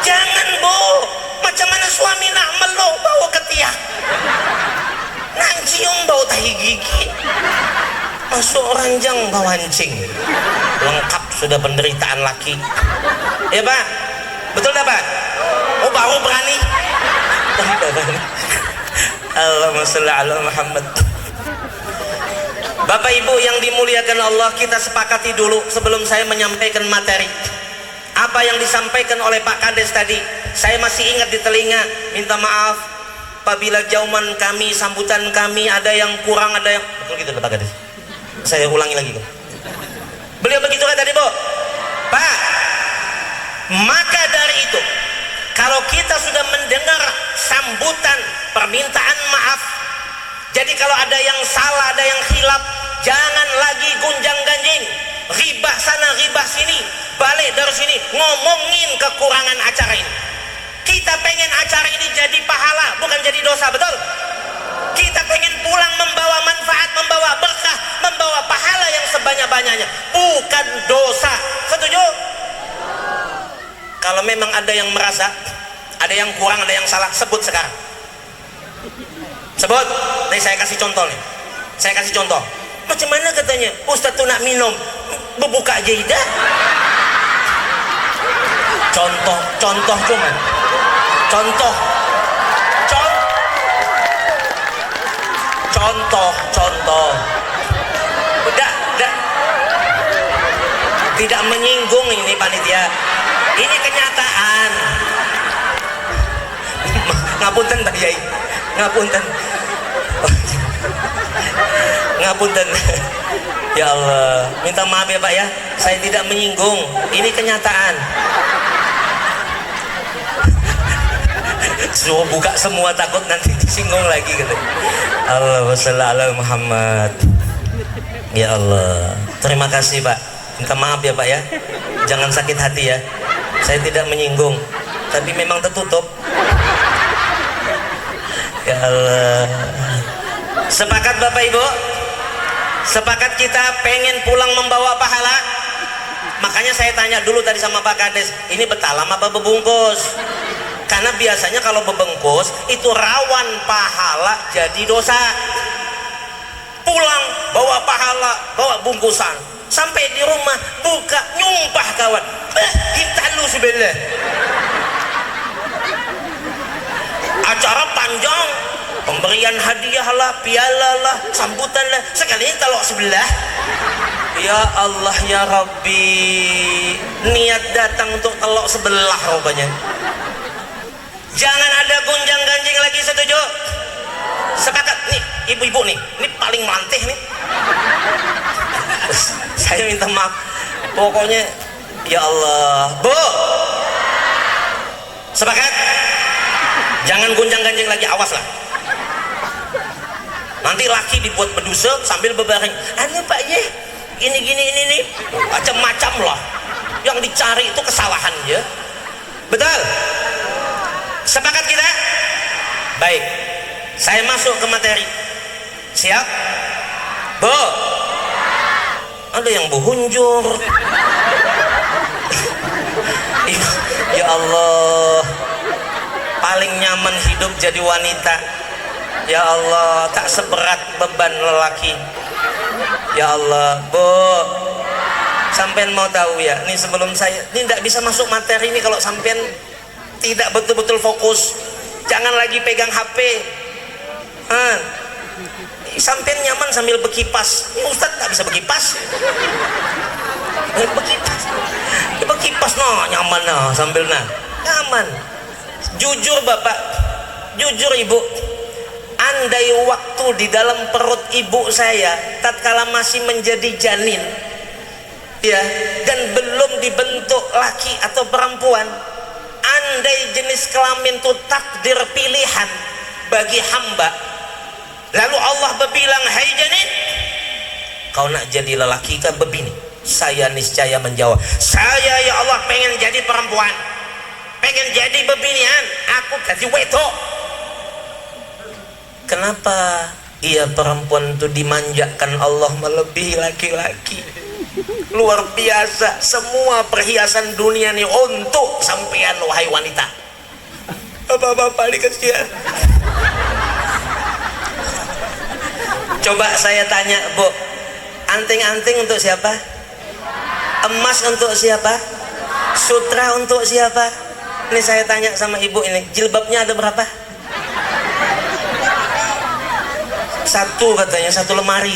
Jangan Bu. Macam mana suami nak meluk bau ketiak, nak cium bau tahi gigi, masuk ranjang bau hancing. lengkap sudah penderitaan laki. Ya Pak, betul dah Pak? Oh baru berani. Allahumma sholli ala Muhammad. Bapak Ibu yang dimuliakan Allah, kita sepakati dulu sebelum saya menyampaikan materi. Apa yang disampaikan oleh Pak Kades tadi, saya masih ingat di telinga. Minta maaf apabila jauman kami, sambutan kami ada yang kurang, ada yang betul gitu Pak Kades. Saya ulangi lagi. Beliau begitu kan tadi, Bu? Pak, maka dari itu, kalau kita sudah mendengar sambutan permintaan maaf, jadi kalau ada yang salah, ada yang khilaf, jangan lagi gunjang-ganjing, ribah sana, ribah sini, balik dari sini, ngomongin kekurangan acara ini. Kita pengen acara ini jadi pahala, bukan jadi dosa, betul? Kita pengen pulang membawa manfaat, membawa berkah, membawa pahala yang sebanyak-banyaknya, bukan dosa. Setuju? Kalau memang ada yang merasa ada yang kurang, ada yang salah, sebut sekarang. Sebut. Nih saya kasih contoh nih. Saya kasih contoh. Macam mana katanya? Ustaz tuh nak minum, berbuka aja dah. Contoh cuma. Contoh. Udah. Tidak menyinggung ini panitia. Ini kenyataan. Ngapunten Pak Yai. Ngapunten. Ya Allah, minta maaf ya Pak ya. Saya tidak menyinggung. Ini kenyataan. Suruh buka semua, takut nanti disinggung lagi gitu. Allahumma sholli ala Muhammad. Ya Allah, terima kasih Pak. Minta maaf ya Pak ya. Jangan sakit hati ya. Saya tidak menyinggung, tapi memang tertutup. Ya Allah. Sepakat Bapak Ibu? Sepakat kita pengen pulang membawa pahala? Makanya saya tanya dulu tadi sama Pak Kades, ini betalam apa bebungkus? Karena biasanya kalau bebungkus itu rawan pahala jadi dosa. Pulang bawa pahala, bawa bungkusan, sampai di rumah buka nyumpah kawan. Kita lu sebelah. Acara panjang, pemberian hadiah lah, piala lah, sambutan lah, sekalinya talok sebelah. Ya Allah ya Rabbi, niat datang untuk telok sebelah rupanya. Jangan ada gunjang-ganjing lagi, setuju? Sepakat nih, ibu-ibu nih, ini paling melantih nih. Saya minta maaf, pokoknya ya Allah, Bu. Sepakat? Jangan gunjang-ganjing lagi, awas lah. Nanti laki dibuat berdusuk sambil berbaring. Anu Pak Ye, ini nih, macam-macam lah. Yang dicari itu kesalahan ya. Betul? Sepakat kita? Baik, saya masuk ke materi. Siap? Bu? Ada yang buhunjur. Ya Allah, paling nyaman hidup jadi wanita. Ya Allah, tak seberat beban lelaki. Ya Allah, Bu, sampean mau tahu ya, ini sebelum saya, ini tidak bisa masuk materi ini kalau sampean tidak betul-betul fokus. Jangan lagi pegang HP. Sampean nyaman sambil berkipas. Ini Ustadz tak bisa berkipas. Berkipas no, nyaman no, sambil nyaman. Jujur Bapak, jujur Ibu, andai waktu di dalam perut ibu saya tatkala masih menjadi janin ya, dan belum dibentuk laki atau perempuan, andai jenis kelamin itu takdir pilihan bagi hamba, lalu Allah berbilang, hai janin, kau nak jadi lelaki kan begini, saya niscaya menjawab, saya ya Allah pengen jadi perempuan, pengen jadi bebinian, aku jadi wedok. Kenapa ia perempuan itu dimanjakan Allah melebihi laki-laki? Luar biasa, semua perhiasan dunia ini untuk sampean wahai wanita. Bapak-bapak dikasih. Coba saya tanya Bu, anting-anting untuk siapa? Emas untuk siapa? Sutra untuk siapa? Ini saya tanya sama ibu ini, jilbabnya ada berapa? Satu katanya, satu lemari.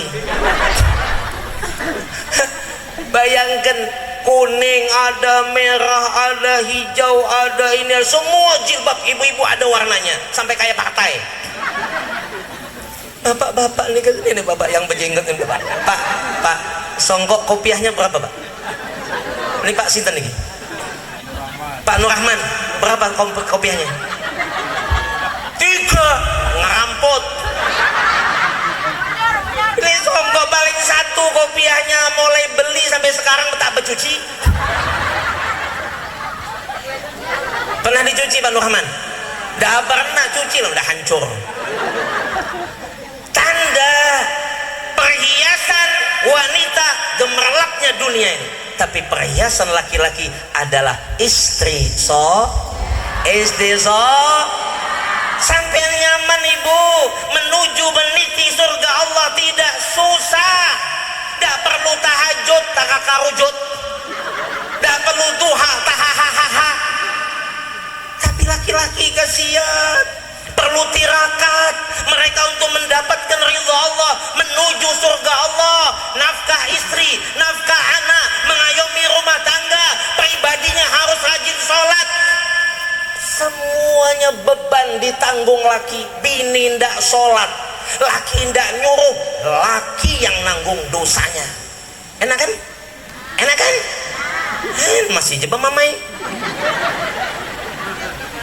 Bayangkan, kuning ada, merah ada, hijau ada, ini semua jilbab ibu-ibu ada warnanya, sampai kayak partai. Bapak-bapak ini bapak yang berjenggot ini bapak. Pak, songkok kopiahnya berapa pak? Ini Pak Sinten nih. Pak Nur Rahman, berapa kopiahnya? 3, ngerampot. Ini songkok paling 1 kopiahnya, mulai beli sampai sekarang tak bercuci. Pernah dicuci Pak Nur Rahman? Dah pernah cuci loh, udah hancur. Tanda perhiasan wanita gemerlapnya dunia ini. Tapi perhiasan laki-laki adalah istri. Sampai nyaman ibu menuju meniti surga Allah tidak susah. Tidak perlu tahajud, takakarujud. Tidak perlu duha, tahahaha. Tapi laki-laki kasihan, perlu tirakat mereka untuk mendapatkan ridha Allah, menuju surga Allah. Nafkah istri, nafkah anak, mengayomi rumah tangga, pribadinya harus rajin sholat. Semuanya beban ditanggung laki. Bini ndak sholat, laki ndak nyuruh, laki yang nanggung dosanya. Enak kan? Enak kan? Masih jebak mamai.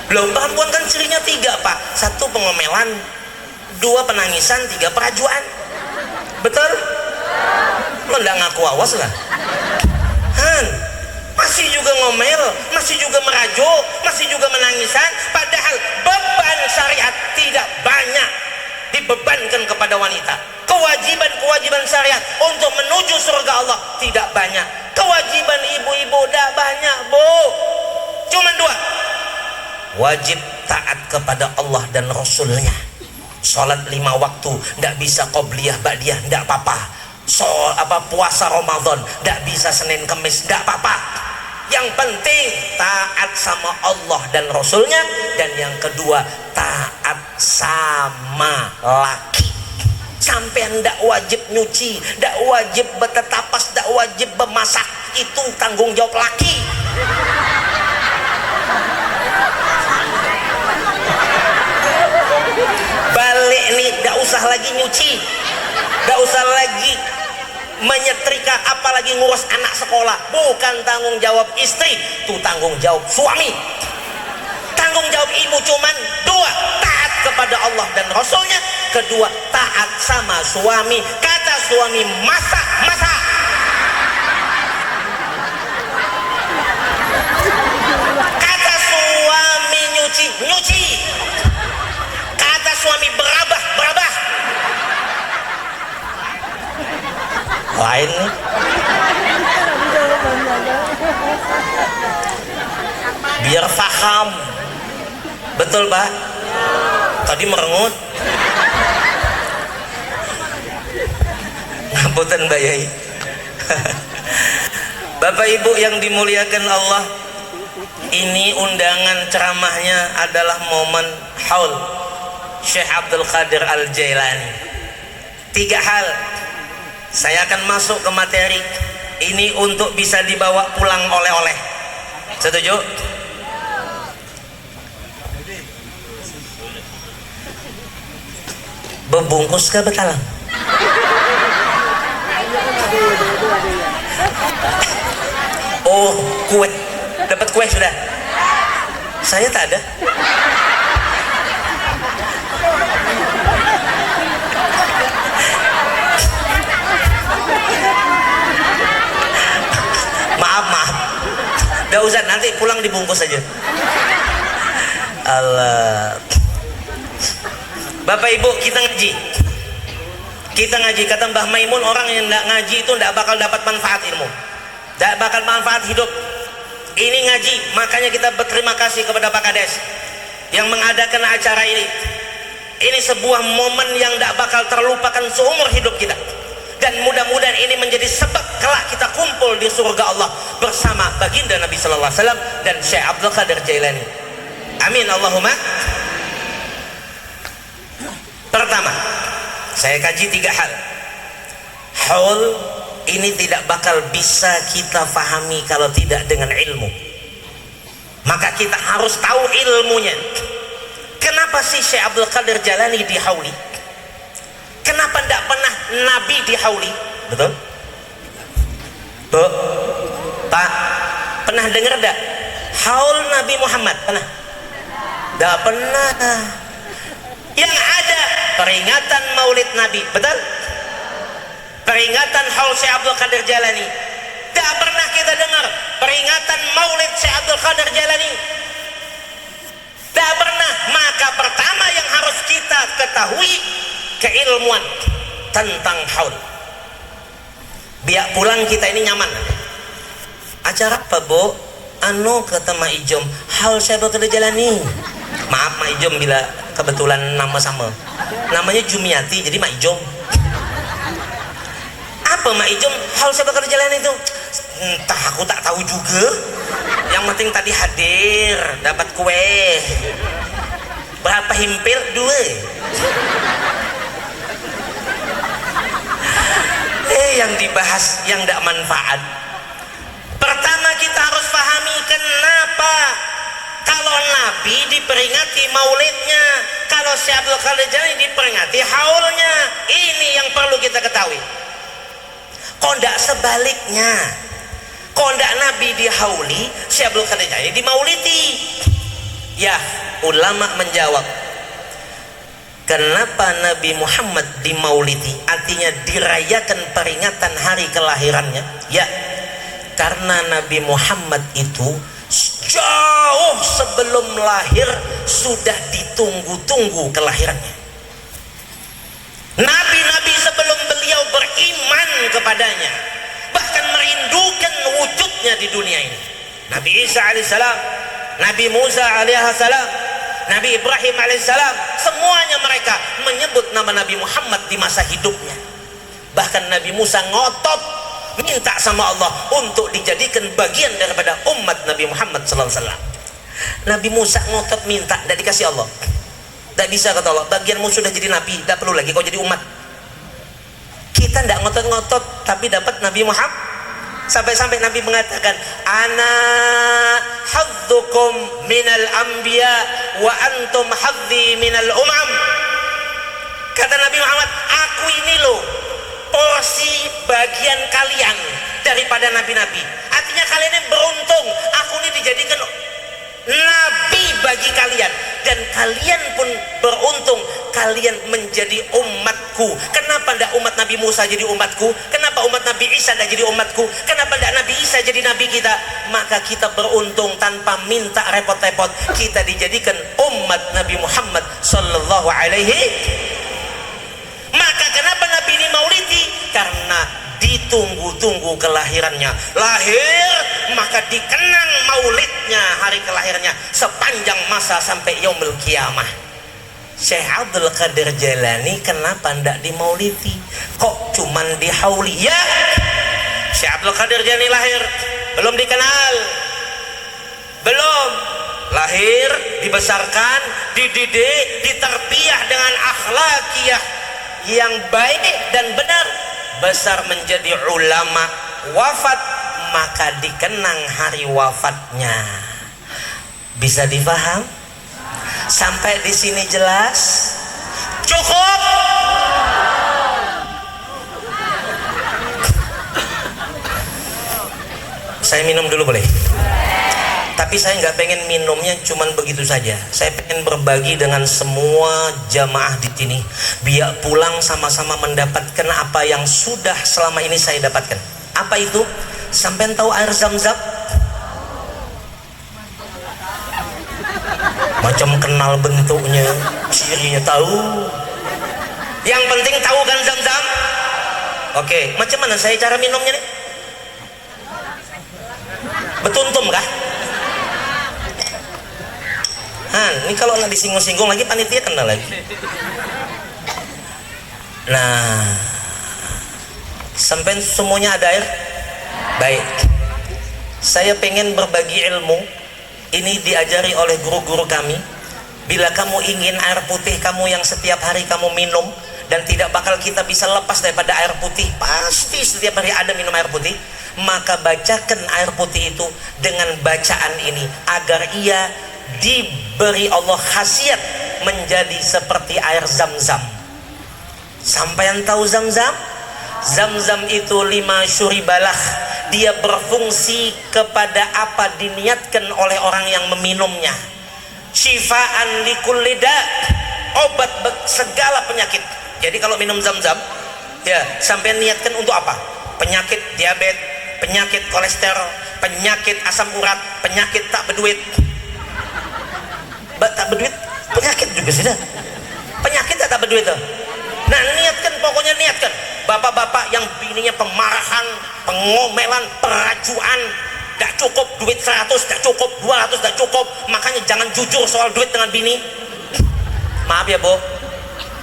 Belum, perempuan kan cirinya 3 pak. 1 pengomelan, 2 penangisan, 3 perajuan. Betul? Lo ndak ngaku awas lah. Masih juga ngomel, masih juga merajuk, masih juga menangisan. Padahal beban syariat tidak banyak dibebankan kepada wanita. Kewajiban-kewajiban syariat untuk menuju surga Allah tidak banyak. Kewajiban ibu-ibu tidak banyak bu. Cuman 2. Wajib taat kepada Allah dan Rasulnya. Sholat 5 waktu, tidak bisa qobliyah ba'diyah, tidak apa-apa. Puasa Ramadan, tidak bisa Senin Kemis, tidak apa-apa. Yang penting taat sama Allah dan Rasulnya. Dan yang kedua, taat sama laki. Sampai tidak wajib nyuci, tidak wajib bertetapas, tidak wajib memasak. Itu tanggung jawab laki. Balik nih, tidak usah lagi nyuci, tidak usah lagi menyetrika, apalagi ngurus anak sekolah. Bukan tanggung jawab istri, itu tanggung jawab suami. Tanggung jawab ibu cuman 2, taat kepada Allah dan Rasulnya. Kedua, taat sama suami. Kata suami masak. Kata suami nyuci. Kata suami berabah. Lain nih. Biar paham. Betul pak? Tadi merengut. Ngapunten Mbak Yai. Bapak Ibu yang dimuliakan Allah, ini undangan ceramahnya adalah momen haul Syekh Abdul Qadir Al-Jailani. 3 hal. Saya akan masuk ke materi ini untuk bisa dibawa pulang oleh-oleh. Setuju? Bebungkus ke betalang? Oh, kue. Dapat kue sudah? Saya tak ada. Maaf. Gak usah, nanti pulang dibungkus aja. Allah. Bapak Ibu, kita ngaji. Kata Mbah Maimun, orang yang tidak ngaji itu tidak bakal dapat manfaat ilmu, tidak bakal manfaat hidup. Ini ngaji, makanya kita berterima kasih kepada Pak Kades yang mengadakan acara ini. Ini sebuah momen yang tidak bakal terlupakan seumur hidup kita. Dan mudah-mudahan ini menjadi sebab kelak kita kumpul di surga Allah bersama baginda Nabi sallallahu alaihi wasallam dan Syekh Abdul Qadir Jailani. Amin Allahumma. Pertama, saya kaji 3 hal. Haul ini tidak bakal bisa kita fahami kalau tidak dengan ilmu. Maka kita harus tahu ilmunya. Kenapa sih Syekh Abdul Qadir Jailani dihauli? Kenapa tidak pernah Nabi dihauli? Betul? Bu, Pak, pernah dengar tidak? Haul Nabi Muhammad pernah? Tidak pernah. Yang ada peringatan Maulid Nabi, betul? Peringatan haul Syekh Abdul Qadir Jailani. Tidak pernah kita dengar peringatan Maulid Syekh Abdul Qadir Jailani. Tidak pernah. Maka pertama yang harus kita ketahui keilmuan tentang haul. Biar pulang kita ini nyaman. Acara apa, Bu? Anu kata Mak Ijom, haul Syekh Abdul Qadir Jailani. Maaf Mak Ijom bila kebetulan nama sama. Namanya Jumiati, jadi Mak Ijom. Apa Mak Ijom haul Syekh Abdul Qadir Jailani itu? Entah, aku tak tahu juga. Yang penting tadi hadir, dapat kue. Berapa himpil? 2. Yang dibahas yang tidak manfaat. Pertama kita harus pahami kenapa kalau Nabi diperingati maulidnya, kalau Syekh Abdul Qadir Jailani diperingati haulnya. Ini yang perlu kita ketahui. Kok tidak sebaliknya? Kok tidak Nabi dihauli, Syekh Abdul Qadir Jailani dimaulidi? Ya, ulama menjawab, kenapa Nabi Muhammad dimaulidi, artinya dirayakan peringatan hari kelahirannya? Ya, karena Nabi Muhammad itu jauh sebelum lahir sudah ditunggu-tunggu kelahirannya. Nabi-nabi sebelum beliau beriman kepadanya, bahkan merindukan wujudnya di dunia ini. Nabi Isa alaihissalam, Nabi Musa alaihissalam, Nabi Ibrahim alaihissalam, semuanya mereka menyebut nama Nabi Muhammad di masa hidupnya. Bahkan Nabi Musa ngotot minta sama Allah untuk dijadikan bagian daripada umat Nabi Muhammad sallallahu alaihi wasallam. Nabi Musa ngotot minta, tidak dikasih Allah. Tidak bisa kata Allah, bagianmu sudah jadi nabi, tidak perlu lagi kau jadi umat. Kita tidak ngotot-ngotot tapi dapat Nabi Muhammad. Sampai-sampai Nabi mengatakan, ana haddukum minal anbiya wa antum haddi minal umam. Kata Nabi Muhammad, aku ini loh porsi bagian kalian daripada nabi-nabi. Artinya kalian ini beruntung, aku ini dijadikan nabi bagi kalian, dan kalian pun beruntung kalian menjadi umatku. Kenapa tidak umat Nabi Musa jadi umatku? Kenapa umat Nabi Isa tidak jadi umatku? Kenapa tidak Nabi Isa jadi nabi kita? Maka kita beruntung tanpa minta repot-repot, kita dijadikan umat Nabi Muhammad sallallahu alaihi. Maka kenapa Nabi ini maulidi? Karena ditunggu-tunggu kelahirannya. Lahir maka dikenang maulidnya, hari kelahirannya sepanjang masa sampai yaumul kiamah. Syekh Abdul Qadir Jailani kenapa tidak dimaulidi? Kok cuman dihauli? Ya, Syekh Abdul Qadir Jailani lahir belum dikenal, belum lahir, dibesarkan, dididik, diterbiah dengan akhlakiyah yang baik dan benar, besar menjadi ulama, wafat maka dikenang hari wafatnya. Bisa difaham? Sampai di sini jelas? Cukup? Saya minum dulu boleh? Tapi saya nggak pengen minumnya cuman begitu saja. Saya pengen berbagi dengan semua jamaah di sini, biar pulang sama-sama mendapatkan apa yang sudah selama ini saya dapatkan. Apa itu? Sampai tahu air Zam-Zam? Macam kenal bentuknya, cirinya tahu. Yang penting tahu kan Zam-Zam? Oke, macam mana saya cara minumnya nih? Betuntum kah? Ini kalau nggak disinggung-singgung lagi panitia kena lagi. Nah, sampai semuanya ada air. Baik, saya pengen berbagi ilmu. Ini diajari oleh guru-guru kami. Bila kamu ingin air putih kamu yang setiap hari kamu minum, dan tidak bakal kita bisa lepas daripada air putih, pasti setiap hari ada minum air putih, maka bacakan air putih itu dengan bacaan ini, agar ia diberi Allah khasiat menjadi seperti air zam-zam. Sampai yang tahu zam-zam? Zam-zam itu 5 syuribalah. Dia berfungsi kepada apa diniatkan oleh orang yang meminumnya. Syifaan likulli da', obat segala penyakit. Jadi kalau minum zam-zam, ya sampai niatkan untuk apa? Penyakit diabetes, penyakit kolesterol, penyakit asam urat, penyakit tak berduit. Tak berduit, penyakit juga sudah. Penyakit tak berduit tuh. Nah, niatkan, pokoknya niatkan. Bapak-bapak yang bininya pemarahan, pengomelan, peracuan, gak cukup duit 100, gak cukup 200, gak cukup, makanya jangan jujur soal duit dengan bini. Maaf ya Bu,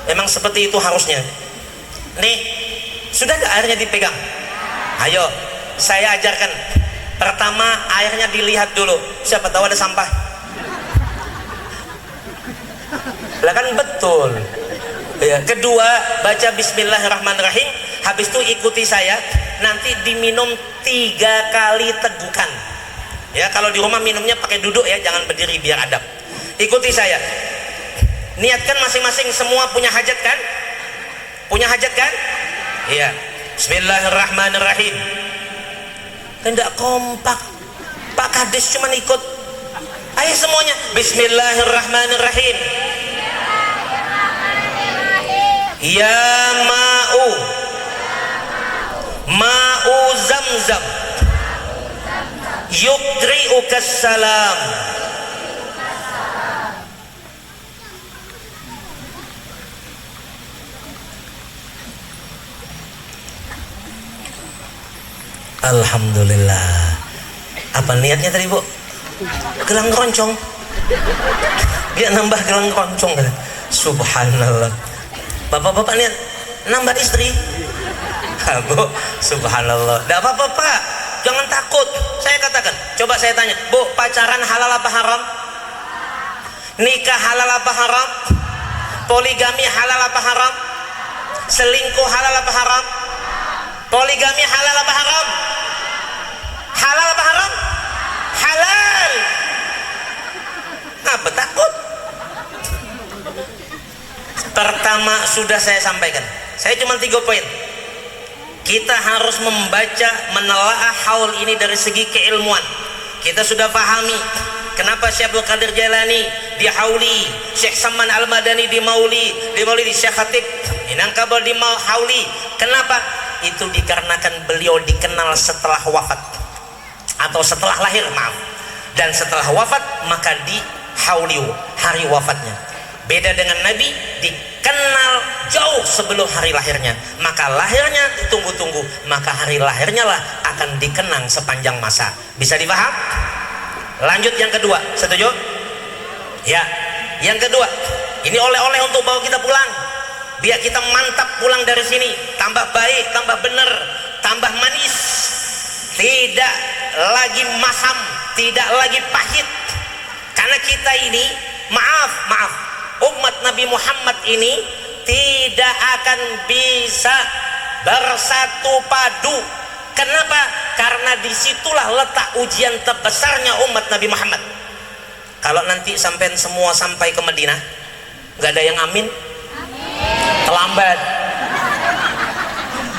memang seperti itu harusnya. Nih, sudah gak airnya dipegang? Ayo, saya ajarkan. Pertama, airnya dilihat dulu, siapa tahu ada sampah. Lah kan betul ya. Kedua, baca bismillahirrahmanirrahim. Habis itu ikuti saya, nanti diminum 3 kali tegukan ya. Kalau di rumah minumnya pakai duduk ya, jangan berdiri biar adab. Ikuti saya, niatkan masing-masing. Semua punya hajat kan? Punya hajat kan? Iya. Bismillahirrahmanirrahim. Tidak kompak, Pak Kades cuma ikut. Ayo semuanya, bismillahirrahmanirrahim. Ya ma'u, ma'u zamzam, yukri'ukas salam. Alhamdulillah. Apa niatnya tadi Bu? Gelang keroncong. Dia nambah gelang keroncong kan? Subhanallah. Bapak-bapak niat nambah istri. Bu, subhanallah. Tidak apa-apa Pak, jangan takut. Saya katakan, coba saya tanya, Bu, pacaran halal apa haram? Nikah halal apa haram? Poligami halal apa haram? Selingkuh halal apa haram? Poligami halal apa haram? Halal apa haram? Halal. Apa takut? Pertama sudah saya sampaikan, saya cuma 3 poin. Kita harus membaca, menelaah haul ini dari segi keilmuan. Kita sudah pahami kenapa Syekh Abdul Qadir Jailani di hauli, Syekh Saman Al-Madani di mauli di Syekh Khatib Minangkabau di hauli. Kenapa? Itu dikarenakan beliau dikenal setelah wafat atau setelah lahir, maaf. Dan setelah wafat maka di hauli hari wafatnya. Beda dengan Nabi, dikenal jauh sebelum hari lahirnya. Maka lahirnya ditunggu-tunggu, maka hari lahirnya lah akan dikenang sepanjang masa. Bisa dipaham? Lanjut yang kedua, setuju? Ya, yang kedua, ini oleh-oleh untuk bawa kita pulang, biar kita mantap pulang dari sini, tambah baik, tambah benar, tambah manis, tidak lagi masam, tidak lagi pahit. Karena kita ini, maaf, umat Nabi Muhammad ini tidak akan bisa bersatu padu. Kenapa? Karena disitulah letak ujian terbesarnya umat Nabi Muhammad. Kalau nanti sampai semua sampai ke Madinah, nggak ada yang amin, terlambat.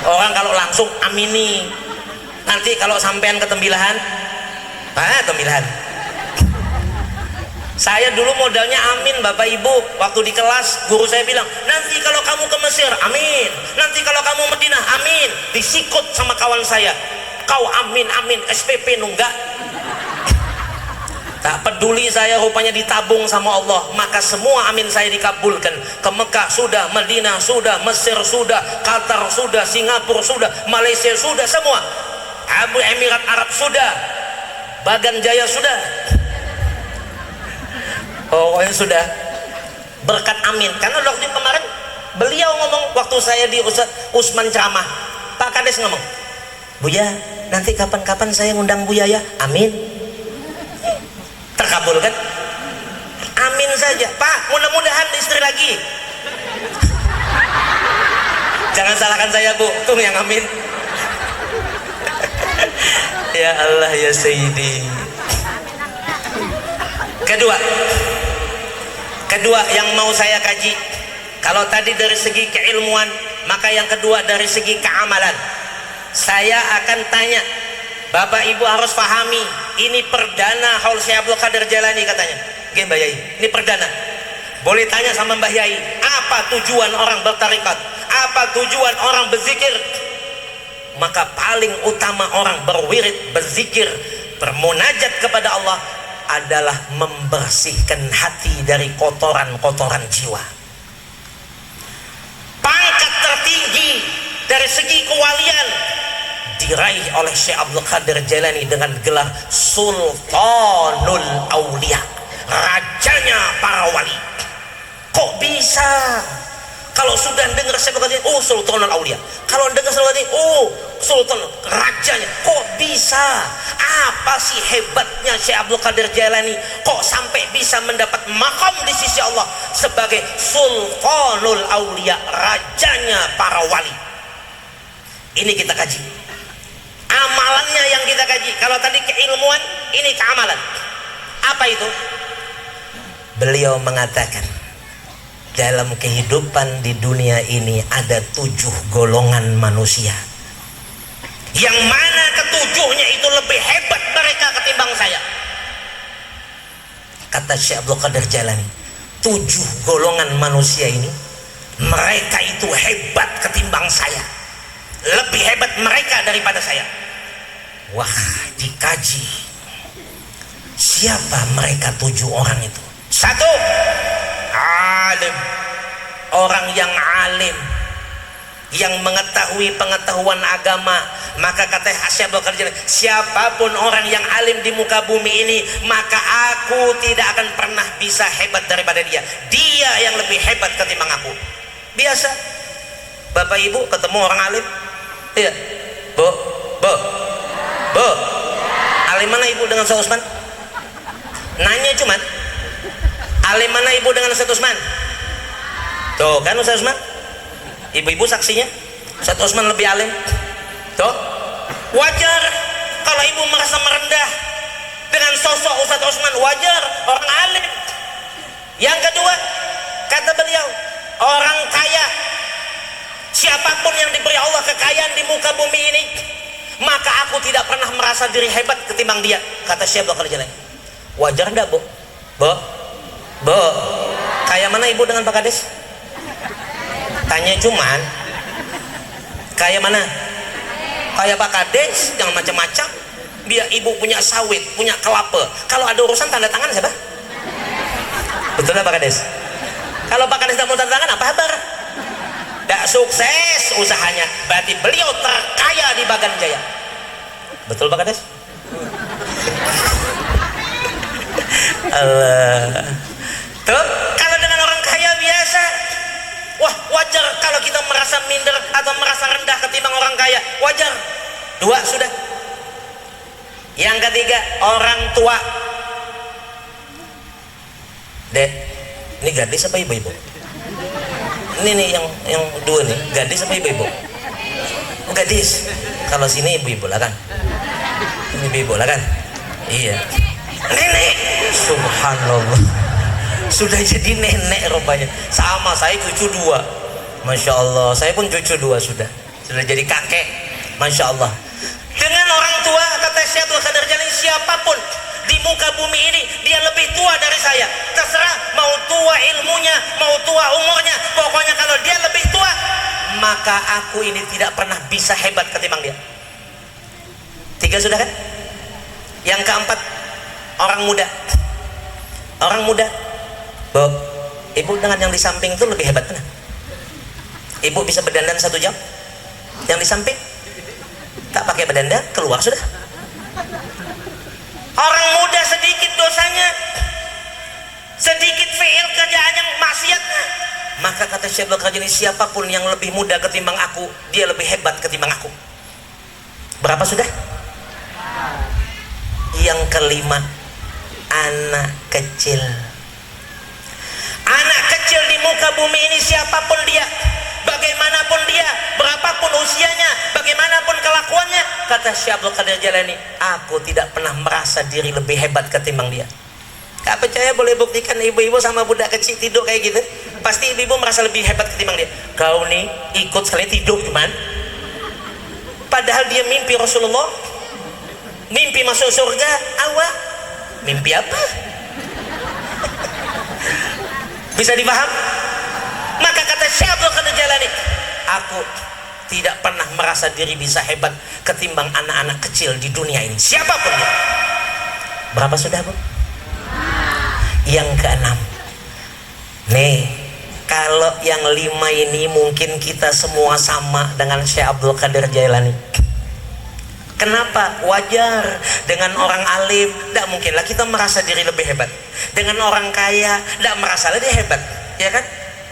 Orang kalau langsung amini. Nanti kalau sampean ke Tembilahan, Tembilahan. Saya dulu modalnya amin Bapak Ibu. Waktu di kelas guru saya bilang, nanti kalau kamu ke Mesir, amin. Nanti kalau kamu Madinah, amin. Disikut sama kawan saya, kau amin, SPP nunggak. Tak peduli saya, rupanya ditabung sama Allah. Maka semua amin saya dikabulkan. Ke Mekah sudah, Madinah sudah, Mesir sudah, Qatar sudah, Singapura sudah, Malaysia sudah, semua. Abu Emirat Arab sudah, Bagan Jaya sudah. Pokoknya sudah berkat amin. Karena waktu kemarin beliau ngomong, waktu saya di Ustaz Usman ceramah, Pak Kades ngomong, Buya, nanti kapan-kapan saya ngundang Buya ya. Amin. Terkabul kan? Amin saja. Pak, mudah-mudahan istri lagi. Jangan salahkan saya Bu, tung yang amin. Ya Allah ya Sayyidi. Kedua yang mau saya kaji, kalau tadi dari segi keilmuan, maka yang kedua dari segi keamalan. Saya akan tanya, Bapak Ibu harus pahami, ini perdana haul Syekh Abdul Qadir Jailani katanya. Oke Mbah Yai, ini perdana. Boleh tanya sama Mbah Yai, apa tujuan orang bertarikat? Apa tujuan orang berzikir? Maka paling utama orang berwirid, berzikir, bermunajat kepada Allah adalah membersihkan hati dari kotoran-kotoran jiwa. Pangkat tertinggi dari segi kewalian diraih oleh Syekh Abdul Qadir Jailani dengan gelar Sultanul Aulia, rajanya para wali. Kok bisa? Kalau sudah dengar Syekh Abdul Qadir, oh Sultanul Aulia. Kalau dengar Sultanul Aulia, oh Sultan, rajanya. Kok bisa? Apa sih hebatnya Syekh Abdul Qadir Jailani? Kok sampai bisa mendapat makam di sisi Allah sebagai Sultanul Aulia, rajanya para wali? Ini kita kaji. Amalannya yang kita kaji. Kalau tadi keilmuan, ini keamalan. Apa itu? Beliau mengatakan, dalam kehidupan di dunia ini ada 7 golongan manusia, yang mana ketujuhnya itu lebih hebat mereka ketimbang saya. Kata Syekh Abdul Qadir Jailani, 7 golongan manusia ini, mereka itu hebat ketimbang saya, lebih hebat mereka daripada saya. Wah, dikaji siapa mereka 7 orang itu. 1, alim, orang yang alim, yang mengetahui pengetahuan agama. Maka kata Syekh Abdul Qadir, siapapun orang yang alim di muka bumi ini, maka aku tidak akan pernah bisa hebat daripada dia. Dia yang lebih hebat ketimbang aku. Biasa Bapak Ibu ketemu orang alim, iya Bu, alim mana Ibu dengan Ustaz Usman? Nanya cuman, alim mana Ibu dengan Ustaz Usman? Tuh kan Ustaz Usman, ibu-ibu saksinya, Ustaz Usman lebih alim. Tuh, wajar kalau ibu merasa merendah dengan sosok Ustaz Usman, wajar, orang alim. Yang kedua, kata beliau, orang kaya, siapapun yang diberi Allah kekayaan di muka bumi ini, maka aku tidak pernah merasa diri hebat ketimbang dia. Kata Syekh Abdul Qadir Jailani. Wajar enggak Bu? Bu, kaya mana Ibu dengan Pak Kades? Tanya cuman, kaya mana? Kaya Pak Kades, jangan macam-macam. Biar Ibu punya sawit, punya kelapa. Kalau ada urusan tanda tangan siapa? Betul lah Pak Kades? Kalau Pak Kades tidak mau tanda tangan, apa kabar? Tidak sukses usahanya, berarti beliau terkaya di Bagan Jaya. Betul Pak Kades? Allah. Tuh, kalau dengan orang kaya biasa, wah wajar kalau kita merasa minder atau merasa rendah ketimbang orang kaya, wajar. 2 sudah. Yang ketiga, orang tua. Dek, ini gadis apa ibu-ibu? Ini nih yang 2 nih, gadis apa ibu-ibu? Oh, gadis. Kalau sini ibu-ibu lah kan? Ini ibu-ibu lah kan? Iya. Nenek, subhanallah, sudah jadi nenek rupanya. Sama saya cucu 2, masya Allah. Saya pun cucu 2 sudah jadi kakek, masya Allah. Dengan orang tua, kata Syekh Abdul Qadir Jailani, siapapun di muka bumi ini dia lebih tua dari saya. Terserah mau tua ilmunya, mau tua umurnya, pokoknya kalau dia lebih tua, maka aku ini tidak pernah bisa hebat ketimbang dia. 3 sudah kan? Yang keempat, orang muda. Orang muda, Bu, Ibu dengan yang di samping itu lebih hebat mana? Ibu bisa berdandan 1 jam, yang di samping tak pakai berdandan, keluar sudah. Orang muda sedikit dosanya, sedikit fi'il kerjaan yang maksiatnya, maka kata Syekh Abdul Qadir, siapapun yang lebih muda ketimbang aku, dia lebih hebat ketimbang aku. Berapa sudah? Yang kelima, anak kecil. Anak kecil di muka bumi ini siapapun dia, bagaimanapun dia, berapapun usianya, bagaimanapun kelakuannya, kata Syekh Abdul Qadir Jailani, aku tidak pernah merasa diri lebih hebat ketimbang dia. Gak percaya boleh buktikan ibu-ibu sama budak kecil tidur kayak gitu, pasti ibu-ibu merasa lebih hebat ketimbang dia. Kau nih ikut sekali tidur cuman, padahal dia mimpi Rasulullah, mimpi masuk surga. Awak mimpi apa? Bisa dipaham? Maka kata Syekh Abdul Qadir Jailani, aku tidak pernah merasa diri bisa hebat ketimbang anak-anak kecil di dunia ini, siapapun dia. Berapa sudah, Bu? Yang keenam. Nih, kalau yang 5 ini mungkin kita semua sama dengan Syekh Abdul Qadir Jailani. Kenapa? Wajar. Dengan orang alim tidak mungkinlah kita merasa diri lebih hebat. Dengan orang kaya tidak merasa lebih hebat, ya kan?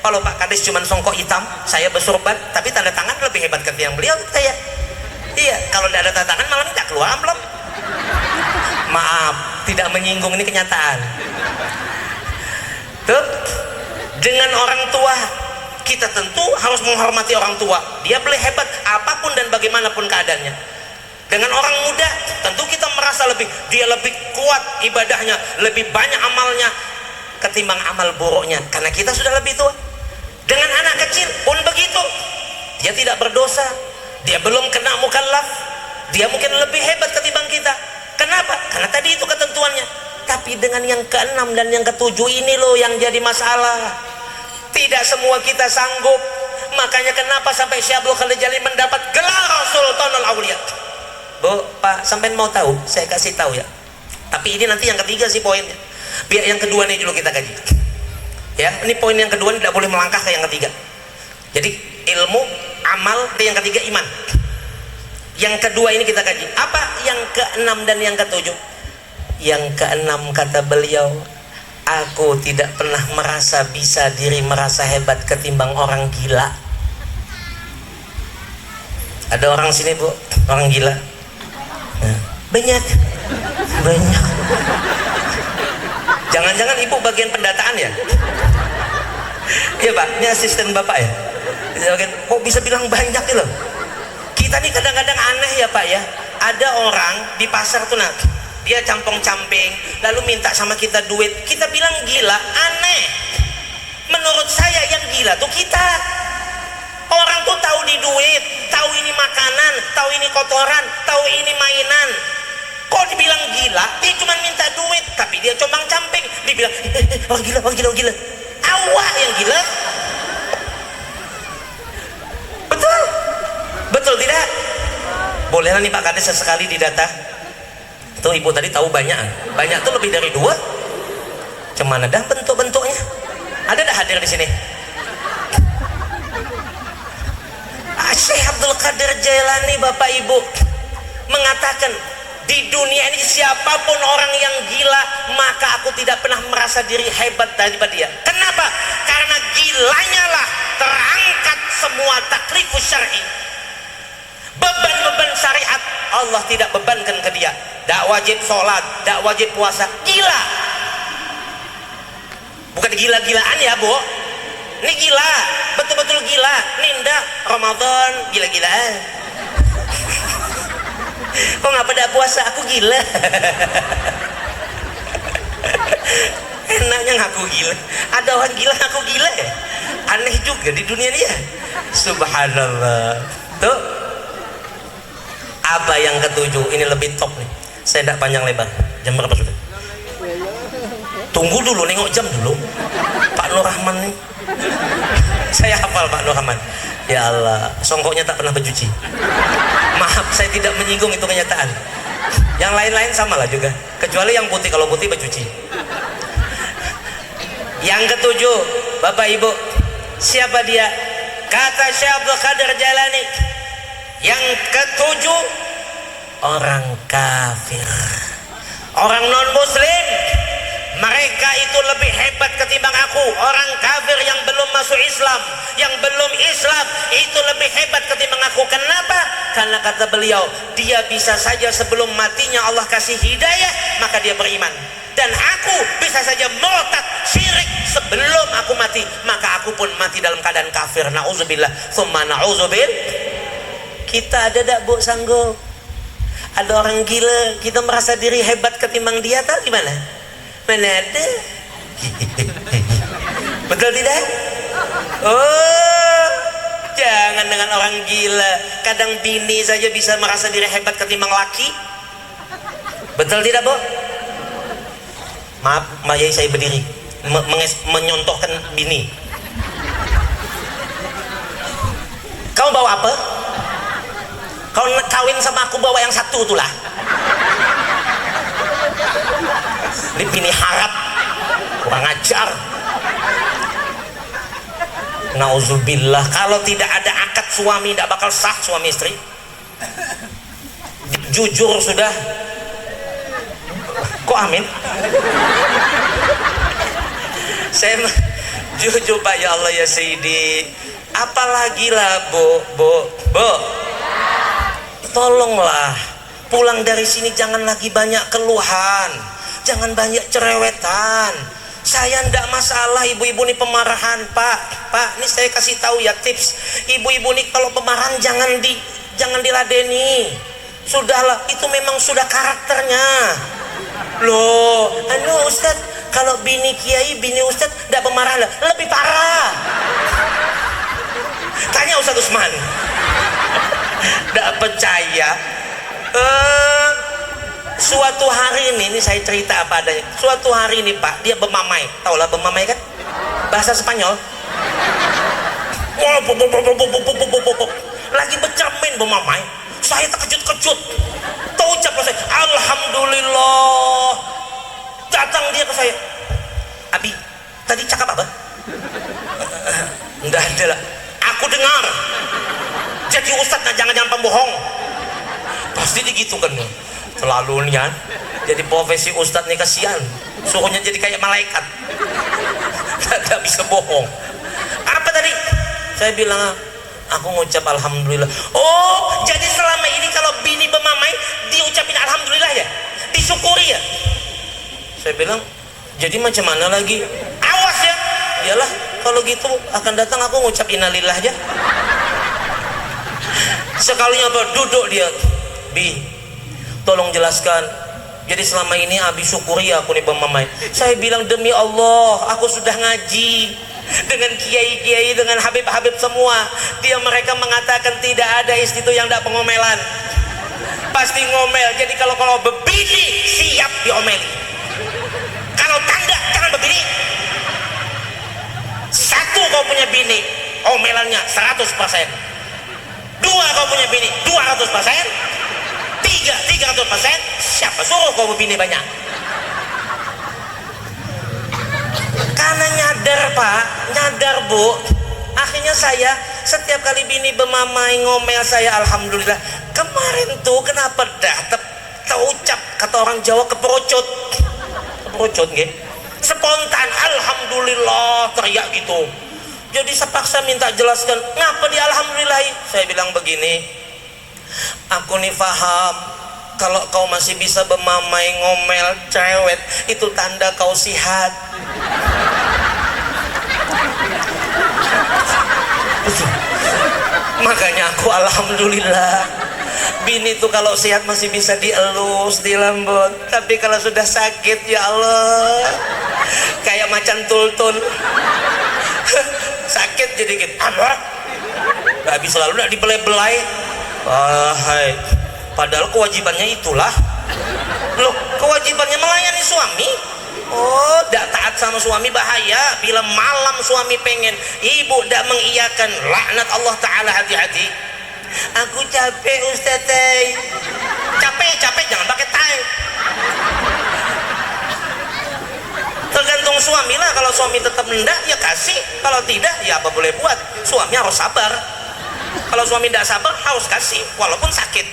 Kalau Pak Kades cuma songkok hitam, saya bersurban, tapi tanda tangan lebih hebat ketimbang beliau kaya. Iya, kalau tidak ada tanda tangan malam tidak keluar amplop. Maaf, tidak menyinggung, ini kenyataan. Tuh, dengan orang tua kita tentu harus menghormati orang tua. Dia boleh hebat apapun dan bagaimanapun keadaannya. Dengan orang muda tentu kita merasa dia lebih kuat ibadahnya, lebih banyak amalnya ketimbang amal buruknya, karena kita sudah lebih tua. Dengan anak kecil pun begitu, dia tidak berdosa, dia belum kena mukallaf, dia mungkin lebih hebat ketimbang kita. Kenapa? Karena tadi itu ketentuannya. Tapi dengan yang ke-6 dan yang ke-7 ini loh yang jadi masalah. Tidak semua kita sanggup. Makanya kenapa sampai Syekh Abdul Qadir Jailani mendapat gelar Sultanul Auliya. Bu, Pak, sampai mau tahu? Saya kasih tahu ya. Tapi ini nanti yang ketiga sih poinnya. Biar yang kedua nih dulu kita kaji. Ya, ini poin yang kedua, tidak boleh melangkah ke yang ketiga. Jadi ilmu, amal, yang ketiga iman. Yang kedua ini kita kaji. Apa yang ke-6 dan yang ke-7? Yang ke-6 kata beliau, aku tidak pernah merasa merasa hebat ketimbang orang gila. Ada orang sini, Bu, orang gila. Nah, banyak. Jangan-jangan ibu bagian pendataan ya? Iya Pak, ini asisten Bapak ya? Kok bisa bilang banyak gitu loh? Kita nih kadang-kadang aneh ya Pak ya. Ada orang di pasar tuh, nah, dia campong-camping lalu minta sama kita duit, kita bilang gila. Aneh. Menurut saya yang gila tuh kita. Orang tuh tahu di duit, tahu ini makanan, tahu ini kotoran, tahu ini mainan. Kok dibilang gila? Dia cuma minta duit, tapi dia combang camping, dibilang orang gila, orang gila, orang gila. Awak yang gila. Betul? Betul tidak? Bolehlah nih Pak Kades sesekali didata. Tuh ibu tadi tahu banyak tuh lebih dari 2. Cuman ada bentuk-bentuknya. Ada dah hadir di sini. Syekh Abdul Qadir Jailani Bapak Ibu mengatakan, di dunia ini siapapun orang yang gila, maka aku tidak pernah merasa diri hebat daripada dia. Kenapa? Karena gilanya lah terangkat semua taklifus syar'i. Beban-beban syariat Allah tidak bebankan ke dia. Tak wajib sholat, tak wajib puasa. Gila. Bukan gila-gilaan ya Bu. Ini gila, betul-betul gila. Ninda Ramadan gila-gilaan. Kok nggak pada puasa? Aku gila. Enaknya ngaku gila. Ada orang gila ngaku gila ya. Aneh juga di dunia ini ya. Subhanallah. Tuh. Apa yang ke-7? Ini lebih top nih. Saya tidak panjang lebar. Jam berapa sudah? Tunggu dulu, nengok jam dulu. Pak Nur Rahman nih. Saya hafal Pak Nur Rahman. Ya Allah, songkoknya tak pernah bercuci. Maaf, saya tidak menyinggung, itu kenyataan. Yang lain-lain sama lah juga, kecuali yang putih. Kalau putih bercuci. Yang ke-7, Bapak Ibu, siapa dia? Kata Syekh Abdul Qadir Jailani, yang ke-7, orang kafir, orang non-muslim. Mereka itu lebih hebat ketimbang aku. Orang kafir yang belum masuk Islam, yang belum Islam, itu lebih hebat ketimbang aku. Kenapa? karena kata beliau, dia bisa saja sebelum matinya Allah kasih hidayah, maka dia beriman. Dan aku bisa saja murtad syirik sebelum aku mati, maka aku pun mati dalam keadaan kafir. Na'udzubillah, tsumma na'udzubillah. Kita ada tak bu sanggup? Ada orang gila, kita merasa diri hebat ketimbang dia, tak gimana? Mana ada? Betul tidak? Oh, jangan dengan orang gila. Kadang bini saja bisa merasa diri hebat ketimbang laki. Betul tidak, Bu? Maaf, Mbak Yai, saya berdiri menyontohkan bini. Kau bawa apa? Kau kawin sama aku bawa yang satu itulah. Ini bini harap, kurang ajar. Nauzubillah, kalau tidak ada akad suami tidak bakal sah suami istri. Jujur sudah. Kok amin? Saya jujur Pak, ya Allah ya Sayyidi. Apalagi lah Bu, tolonglah pulang dari sini jangan lagi banyak keluhan, jangan banyak cerewetan. Saya ndak masalah ibu-ibu ini pemarahan, Pak, ini saya kasih tahu ya tips. Ibu-ibu ini kalau pemarahan jangan diladeni. Sudahlah, itu memang sudah karakternya. Loh, Ustaz, kalau bini kiai, bini Ustaz ndak pemarahan lebih parah. Tanya Ustaz Usman. Ndak percaya. Suatu hari ini saya cerita apa adanya. Suatu hari ini Pak, dia bermamai. Tahu lah bermamai kan? Bahasa Spanyol. Lagi bercermin bermamai. Saya terkejut-kejut. Tahu ucap saya, alhamdulillah. Datang dia ke saya. Abi, tadi cakap apa? Enggak ada lah. Aku dengar. Jadi Ustaz jangan pembohong. Pasti begitu kan. Terlalu nian. Jadi profesi Ustaz nih kasihan. Suruhnya jadi kayak malaikat. Gak bisa bohong. Apa tadi? Saya bilang, aku ngucap alhamdulillah. Oh, jadi selama ini kalau bini bermamai diucapin alhamdulillah ya? Disyukuri ya? Saya bilang, jadi macam mana lagi? Awas ya. Iyalah, kalau gitu akan datang aku ngucap innalillah aja. Sekalinya apa? Duduk dia. Bi, tolong jelaskan. Jadi selama ini Abi syukuri aku nih bermamai. Saya bilang demi Allah, aku sudah ngaji dengan kiai-kiai, dengan habib-habib semua. Mereka mengatakan tidak ada istri itu yang tidak pengomelan. Pasti ngomel. Jadi kalau berbini siap diomeli. Kalau tanda jangan berbini. Satu kau punya bini, omelannya 100%. Dua kau punya bini 200%. Tiga 300%. Siapa suruh kau berbini banyak? Karena nyadar Pak, nyadar Bu. Akhirnya saya setiap kali bini bermamai ngomel saya alhamdulillah. Kemarin tuh kenapa dah terucap kata orang Jawa keperucut nggih. Spontan alhamdulillah teriak gitu. Jadi sepaksa minta jelaskan ngapa dia alhamdulillahi. Saya bilang begini, aku nih paham kalau kau masih bisa bermamai ngomel cewek itu tanda kau sihat. Makanya aku alhamdulillah. Bini tuh kalau sehat masih bisa dielus, dilembut. Tapi kalau sudah sakit ya Allah, kayak macan tultun. Sakit jadi gitu. Gak bisa lalu gak dibelai-belai. Hai. Padahal kewajibannya itulah. Loh, kewajibannya melayani suami. Oh, tidak taat sama suami bahaya. Bila malam suami pengen, ibu tidak mengiyakan, laknat Allah Ta'ala. Hati-hati. Aku capek Ustaz. Capek jangan pakai tai. Tergantung suami lah. Kalau suami tetap mendak ya kasih, kalau tidak ya apa boleh buat. Suami harus sabar. Kalau suami tidak sabar harus kasih walaupun sakit.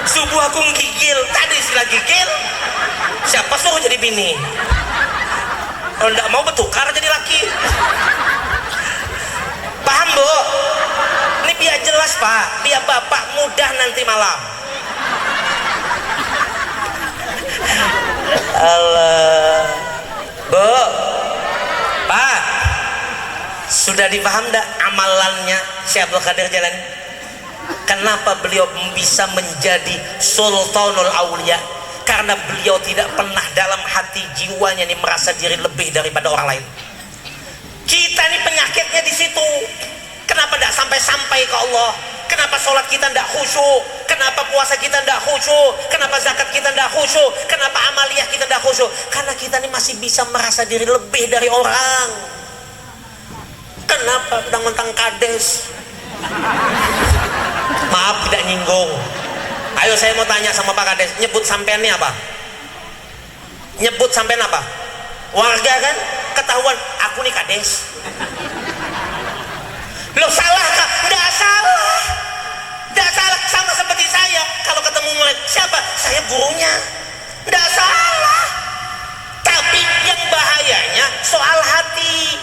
Subuh aku gigil, tadi istilah gigil. Siapa suruh jadi bini? Kalau tidak mau bertukar jadi laki. Paham Bu? Ini biar jelas Pak, biar Bapak mudah nanti malam. Allah. Bu, Pak, sudah dipaham dah amalannya Syekh Abdul Qadir Jailani? Kenapa beliau bisa menjadi Sultanul Aulia? Karena beliau tidak pernah dalam hati jiwanya nih merasa diri lebih daripada orang lain. Kita nih penyakitnya di situ. Kenapa tidak sampai ke Allah? Kenapa sholat kita tidak khusyuk? Kenapa puasa kita tidak khusyuk? Kenapa zakat kita tidak khusyuk? Kenapa amaliyah kita tidak khusyuk? Karena kita ini masih bisa merasa diri lebih dari orang. Kenapa mentang-mentang kades? Maaf tidak nyinggung. Ayo saya mau tanya sama Pak Kades, nyebut sampean ini apa? Nyebut sampean apa? Warga kan? Ketahuan aku nih Kades. Loh salah kah? Nggak salah. Nggak salah, sama seperti saya. Kalau ketemu murid, siapa? Saya gurunya. Nggak salah. Tapi yang bahayanya soal hati.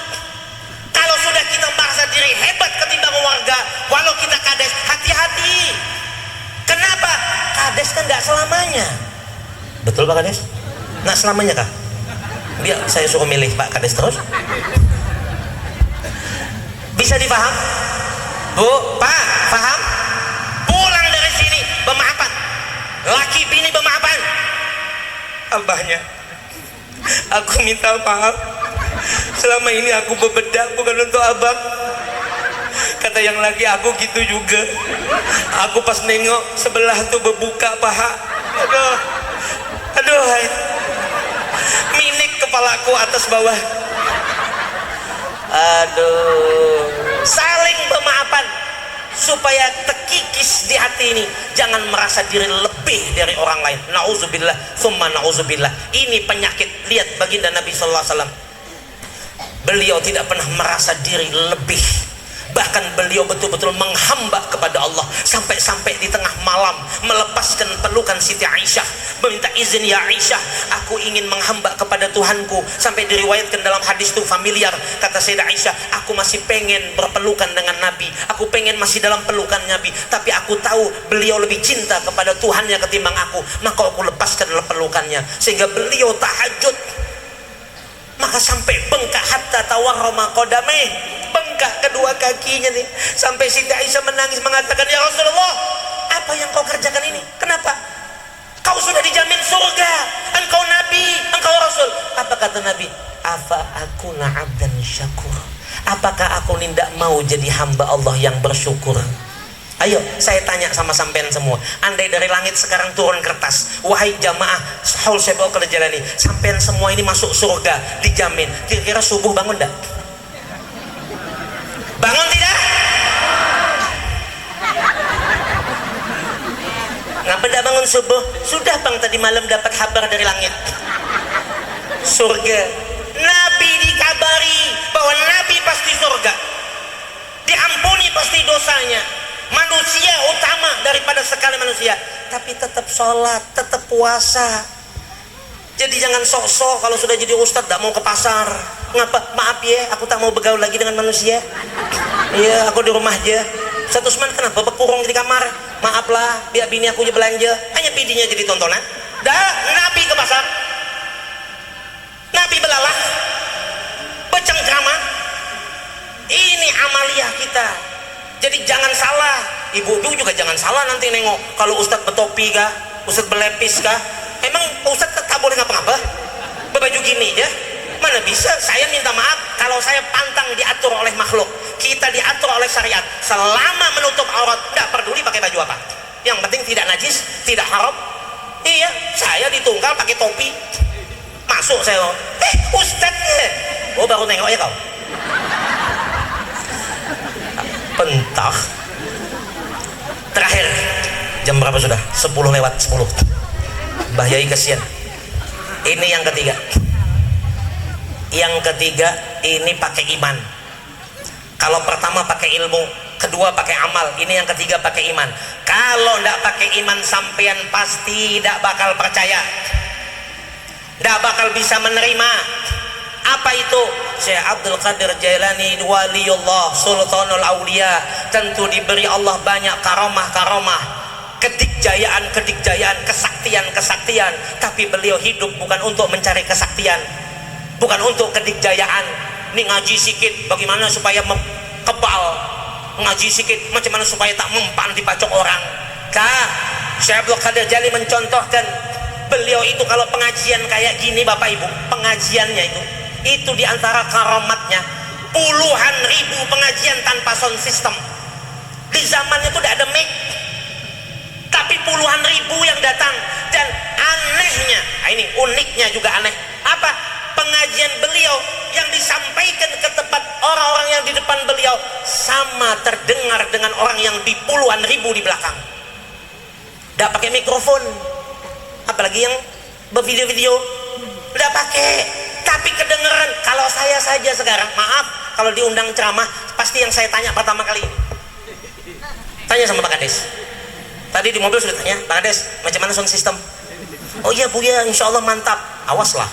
Kalau sudah kita merasa diri hebat ketimbang warga, walau kita kades, hati-hati. Kenapa? Kades kan nggak selamanya. Betul Pak Kades? Nggak selamanya kah? Biar saya suruh milih Pak Kades terus. Bisa dipaham? Bu, Pak, paham? Pulang dari sini bermaafan. Laki bini bermaafan. Abahnya, aku minta maaf. Selama ini aku bebedak bukan untuk abang. Kata yang laki aku gitu juga. Aku pas nengok sebelah tuh berbuka paha. Aduh, minik kepalaku atas bawah. Aduh, saling bermaafan supaya terkikis di hati ini. Jangan merasa diri lebih dari orang lain. Nauzubillah, tsumma nauzubillah. Ini penyakit. Lihat baginda Nabi sallallahu alaihi wasallam. Beliau tidak pernah merasa diri lebih. Bahkan beliau betul-betul menghamba kepada Allah. Sampai-sampai di tengah malam melepaskan pelukan Siti Aisyah, meminta izin, ya Aisyah, aku ingin menghamba kepada Tuhanku. Sampai diriwayatkan dalam hadis itu familiar, kata Sayyidah Aisyah, aku masih pengen berpelukan dengan Nabi, aku pengen masih dalam pelukan Nabi, tapi aku tahu beliau lebih cinta kepada Tuhannya ketimbang aku, maka aku lepaskan pelukannya. Sehingga beliau tahajud, maka sampai bengkak hatta tawarrama qadameh, bengkak kedua kakinya nih. Sampai Siti Aisyah menangis mengatakan, ya Rasulullah, apa yang kau kerjakan ini? Kenapa? Kau sudah dijamin surga, engkau Nabi, engkau Rasul. Apa kata Nabi? Afa akuna abdan syakur. Apakah aku tidak mau jadi hamba Allah yang bersyukur? Ayo saya tanya sama sampean semua, andai dari langit sekarang turun kertas, wahai jamaah haul Syekh Abdul Qadir Jailani, sampean semua ini masuk surga dijamin, kira-kira subuh bangun enggak? Bangun tidak? Ngapa enggak bangun subuh? Sudah bang, tadi malam dapat kabar dari langit surga. Nabi dikabari bahwa Nabi pasti surga, diampuni pasti dosanya, manusia utama daripada sekali manusia, tapi tetap sholat, tetap puasa. Jadi jangan sok-sok kalau sudah jadi ustadz tidak mau ke pasar. Ngapa? Maaf ya, aku tak mau bergaul lagi dengan manusia. Iya, aku di rumah aja. Ustadz Usman kenapa berkurung di kamar? Maaflah, biar bini aku aja belanja. Hanya bidinya jadi tontonan. Dah, Nabi ke pasar, Nabi belalah, bercengkrama. Ini amaliyah kita. Jadi jangan salah, ibu-ibu juga jangan salah nanti nengok. Kalau ustadz bertopi kah, ustadz berlepis kah, emang ustadz tak boleh ngapa-ngapa? Berbaju gini ya? Mana bisa? Saya minta maaf kalau saya pantang diatur oleh makhluk. Kita diatur oleh syariat. Selama menutup aurat, tidak peduli pakai baju apa. Yang penting tidak najis, tidak haram. Iya, saya ditunggal pakai topi. Masuk saya, ustadznya. Oh baru nengok ya kau. Pentah. Terakhir, jam berapa sudah? 10:10. Mbah Yai kesian. Ini yang ketiga. Yang ketiga ini pakai iman. Kalau pertama pakai ilmu, kedua pakai amal, ini yang ketiga pakai iman. Kalau tidak pakai iman, sampean pasti tidak bakal percaya, tidak bakal bisa menerima. Apa itu? Syekh Abdul Qadir Jailani waliullah sultanul aulia, tentu diberi Allah banyak karamah-karamah. kedikjayaan, kesaktian, tapi beliau hidup bukan untuk mencari kesaktian, bukan untuk kedikjayaan. Ini ngaji sikit bagaimana supaya kebal, ngaji sikit macam mana supaya tak mempan dipacok orang. Syekh Abdul Qadir Jailani mencontohkan, beliau itu kalau pengajian kayak gini Bapak Ibu, pengajiannya itu diantara karamatnya, puluhan ribu pengajian tanpa sound system. Di zamannya itu tidak ada mic, tapi puluhan ribu yang datang. Dan anehnya, ini uniknya juga aneh, apa? Pengajian beliau yang disampaikan ke tempat orang-orang yang di depan beliau sama terdengar dengan orang yang di puluhan ribu di belakang. Tidak pakai mikrofon, apalagi yang bervideo-video, tidak pakai, tapi kedengeran. Kalau saya saja sekarang, maaf, kalau diundang ceramah pasti yang saya tanya pertama kali ini, tanya sama Pak Kades. Tadi di mobil sudah tanya, Pak Kades macam mana sound system? Oh iya Bu ya, insya Allah mantap. Awaslah.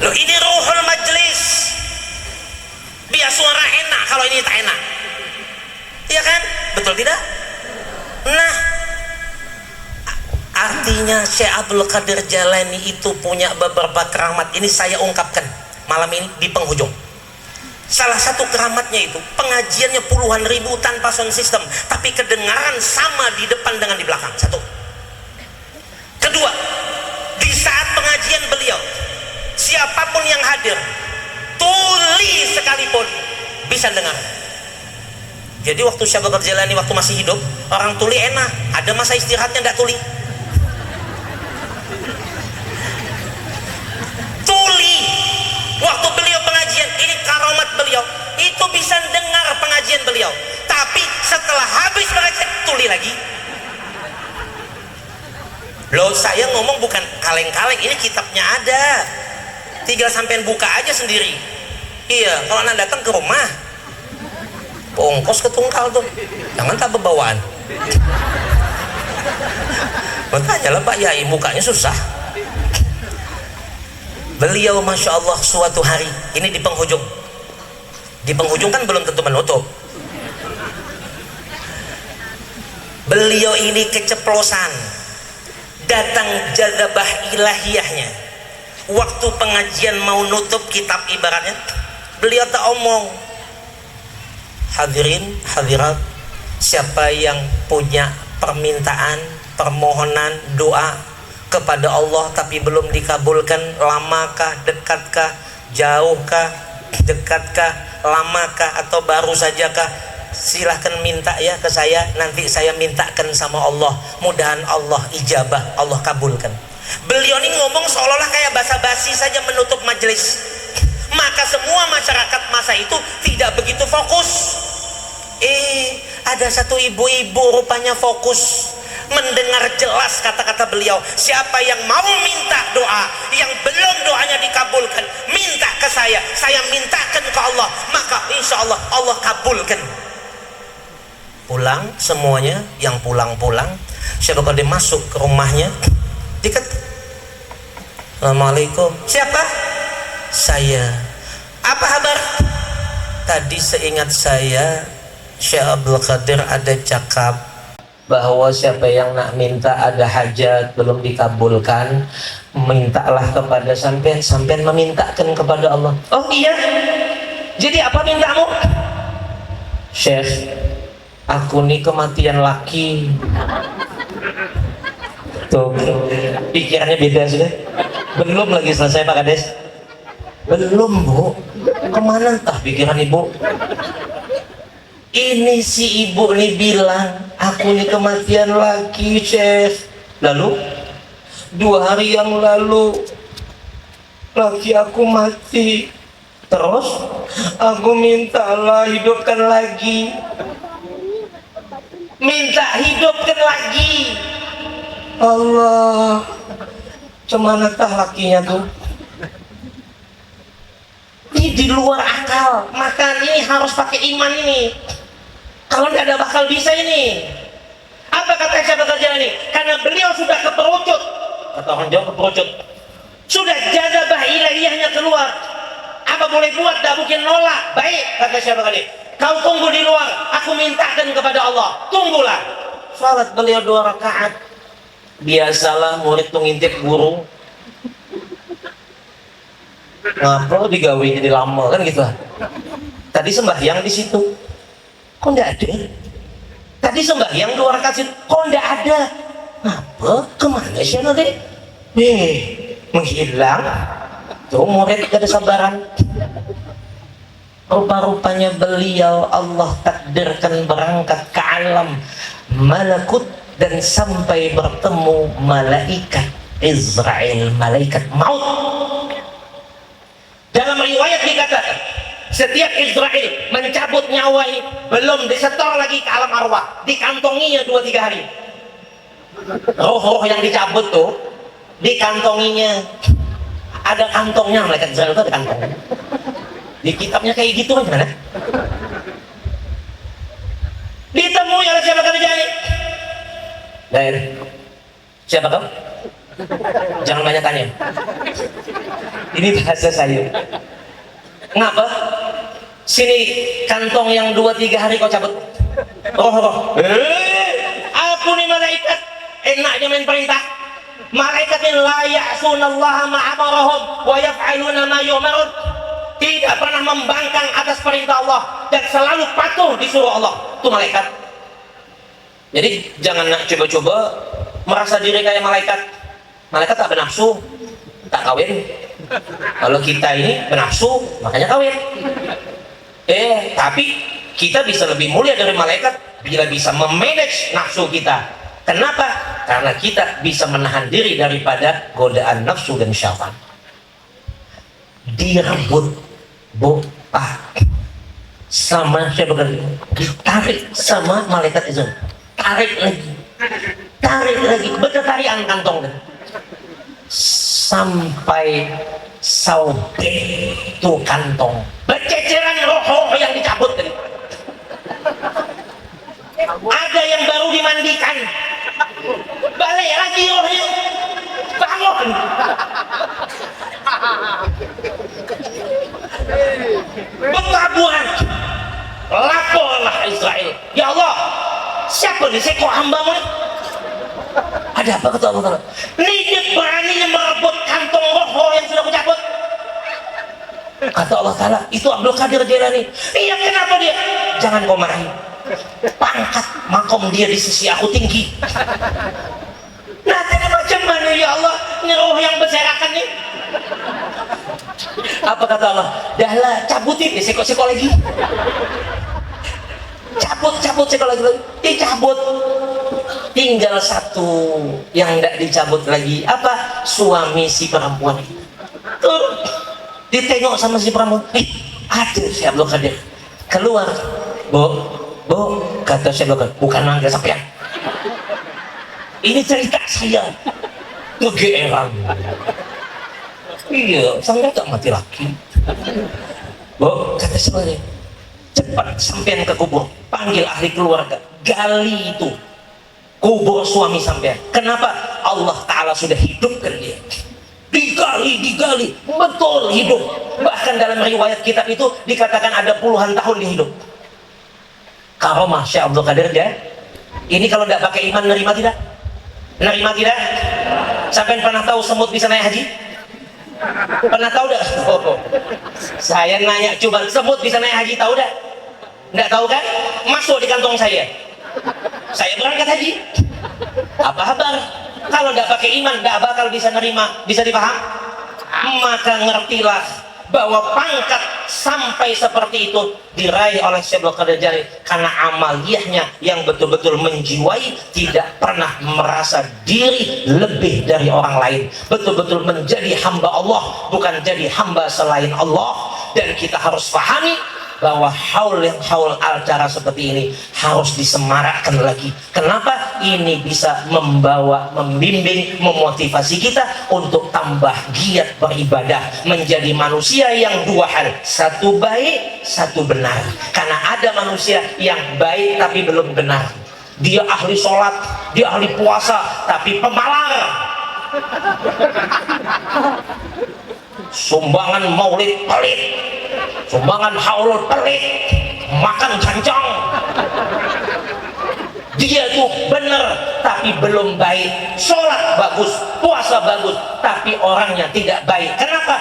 Loh, ini ruhul majlis, biar suara enak. Kalau ini tak enak, iya kan? Betul tidak? Nah, artinya Syekh Abdul Qadir Jailani itu punya beberapa keramat. Ini saya ungkapkan malam ini di penghujung. Salah satu keramatnya itu pengajiannya puluhan ribu tanpa sound system, tapi kedengaran sama di depan dengan di belakang. Satu. Kedua, di saat pengajian beliau, siapapun yang hadir, tuli sekalipun bisa dengar. Jadi waktu Syekh Abdul Qadir Jailani waktu masih hidup, orang tuli enak, ada masa istirahatnya tidak tuli. Tuli waktu beliau pengajian, ini karamat beliau, itu bisa dengar pengajian beliau. Tapi setelah habis pengajian tuli lagi. Loh, saya ngomong bukan kaleng-kaleng, ini kitabnya ada, tinggal sampean buka aja sendiri. Iya, kalau anda datang ke rumah, ongkos ke tungkal tuh, jangan tak berbawaan. Bertanya lah Pak Yai, bukanya susah. Beliau Masya Allah suatu hari, ini di penghujung kan belum tentu menutup. Beliau ini keceplosan, datang jazabah ilahiyahnya. Waktu pengajian mau nutup kitab ibaratnya, beliau tak omong, hadirin hadirat, siapa yang punya permintaan, permohonan, doa kepada Allah tapi belum dikabulkan, lamakah, dekatkah, jauhkah, dekatkah, lamakah, atau baru sajakah, silahkan minta ya ke saya, nanti saya mintakan sama Allah, mudahan Allah ijabah, Allah kabulkan. Beliau ini ngomong seolah-olah kayak basa-basi saja menutup majelis. Maka semua masyarakat masa itu tidak begitu fokus. Ada satu ibu-ibu rupanya fokus mendengar jelas kata-kata beliau. Siapa yang mau minta doa, yang belum doanya dikabulkan, minta ke saya mintakan ke Allah, maka insya Allah Allah kabulkan. Pulang semuanya, yang pulang-pulang, Syekh Abdul Qadir masuk ke rumahnya, diket, Assalamualaikum. Siapa? Saya. Apa kabar? Tadi seingat saya Syekh Abdul Qadir ada cakap bahwa siapa yang nak minta ada hajat belum dikabulkan, mintalah kepada sampean memintakan kepada Allah. Oh iya, jadi apa mintamu? Syekh, aku nih kematian laki. Tuh, pikirannya beda sudah. Belum lagi selesai Pak Kades. Belum Bu, kemana entah pikiran ibu. Ini si ibu nih bilang, aku nih kematian lagi Syekh. Lalu 2 hari yang lalu laki aku mati. Terus aku mintalah hidupkan lagi, minta hidupkan lagi. Allah, cemana tah lakinya tuh? Ini di luar akal. Maka ini harus pakai iman ini. Kalau tidak ada bakal bisa ini. Apa kata Syekh Abdul Qadir ini? Karena beliau sudah keperucut. Kata orang Jawa keperucut. Sudah jazabah ilahiyahnya keluar. Apa boleh buat? Tidak mungkin nolak. Baik, kata Syekh Abdul Qadir. kau tunggu di luar, aku mintakan kepada Allah. Tunggulah. Salat beliau 2 rakaat. Biasalah murid tuh ngintip guru. Ngapa digawe jadi lama kan gitu. Tadi sembahyang di situ, kok nggak ada? Tadi sembahyang 2 rakaat situ, kok nggak ada? Ngapa? Kemana sih nanti? Menghilang. Tuh murid gak ada sabaran. Rupa-rupanya beliau Allah takdirkan berangkat ke alam malakut dan sampai bertemu malaikat Israel, malaikat maut. Dalam riwayat dikatakan setiap Israel mencabut nyawa ini belum disetor lagi ke alam arwah, dikantonginya 2-3 hari. Roh-roh yang dicabut tuh dikantonginya, ada kantongnya. Malaikat Israel itu ada kantongnya. Di kitabnya kayak gitu kan gimana? Ditemui oleh siapa kali jadi? Dan siapa kau? Jangan banyak tanya. Ini bahasa saya. Ngapa? Sini kantong yang 2-3 hari kau cabut. Roh. Aku nih malaikat. Enaknya main perintah. Malaikat yang la ya'sunallaha ma'amarahum wa yaf'aluna ma yu'marun. Tidak pernah membangkang atas perintah Allah dan selalu patuh disuruh Allah. Itu malaikat. Jadi jangan coba-coba merasa diri kayak malaikat. Malaikat tak bernafsu, tak kawin. Kalau kita ini bernafsu, makanya kawin. Tapi kita bisa lebih mulia dari malaikat bila bisa memanage nafsu kita. Kenapa? Karena kita bisa menahan diri daripada godaan nafsu dan syaitan. Direbut sama siapa kali ditarik sama malaikat itu, tarik lagi betul tarian kantong sampai saube tuh kantong berceceran roh yang dicabut tadi. Ada yang baru dimandikan, balik lagi rohnya, bangun. Bertabuhan, laporlah Israel. Ya Allah, siapa nih kok hambamu nih? Ada apa kata Allah? Nih dia berani merebut kantong roh yang sudah kucabut. Kata Allah Ta'ala, itu Abdul Qadir Jailani. Iya, kenapa dia? Jangan kau marahi. Pangkat makom dia di sisi aku tinggi. Nah, tadi macam mana ya Allah? Ini roh yang berserakan nih. Apa kata Allah? Dahlah, cabutin sekok lagi. Cabut sekok lagi. Dicabut. Tinggal satu yang tidak dicabut lagi. Apa? Suami si perempuan itu. Tuh, ditengok sama si perempuan. Ada si Abdul Qadir. Keluar. Bu, kata si Abdul Qadir, bukan manggil sampean. Ini cerita saya. Kegeeran. Iya, saya tak mati lagi. Bu, kata sebenarnya, cepat sampean ke kubur, panggil ahli keluarga, gali itu kubur suami sampean. Kenapa? Allah Ta'ala sudah hidupkan dia. Digali, betul hidup. Bahkan dalam riwayat kitab itu dikatakan ada puluhan tahun dia hidup. Karomah Syekh Abdul Qadir dia. Ini kalau tidak pakai iman, nerima tidak? Nerima tidak? Sampean pernah tahu semut bisa naik haji? Pernah tahu dah? Saya nanya, coba semut bisa naik haji, tahu dah? Nggak tahu kan? Masuk di kantong saya. Saya berangkat haji. Apa kabar? Kalau nggak pakai iman, nggak bakal bisa nerima. Bisa dipaham? Maka ngertilah bahwa pangkat sampai seperti itu diraih oleh Syekh Abdul Qadir Jailani karena amaliyahnya yang betul-betul menjiwai, tidak pernah merasa diri lebih dari orang lain, betul-betul menjadi hamba Allah, bukan jadi hamba selain Allah. Dan kita harus pahami bahwa haul acara seperti ini harus disemarakkan lagi. Kenapa? Ini bisa membawa, membimbing, memotivasi kita untuk tambah giat beribadah, menjadi manusia yang dua hal, satu baik, satu benar. Karena ada manusia yang baik tapi belum benar. Dia ahli sholat, dia ahli puasa, tapi pemalar. Sumbangan maulid pelit, sumbangan haul pelit, makan cancang. Dia tuh bener tapi belum baik, sholat bagus, puasa bagus, tapi orangnya tidak baik. Kenapa?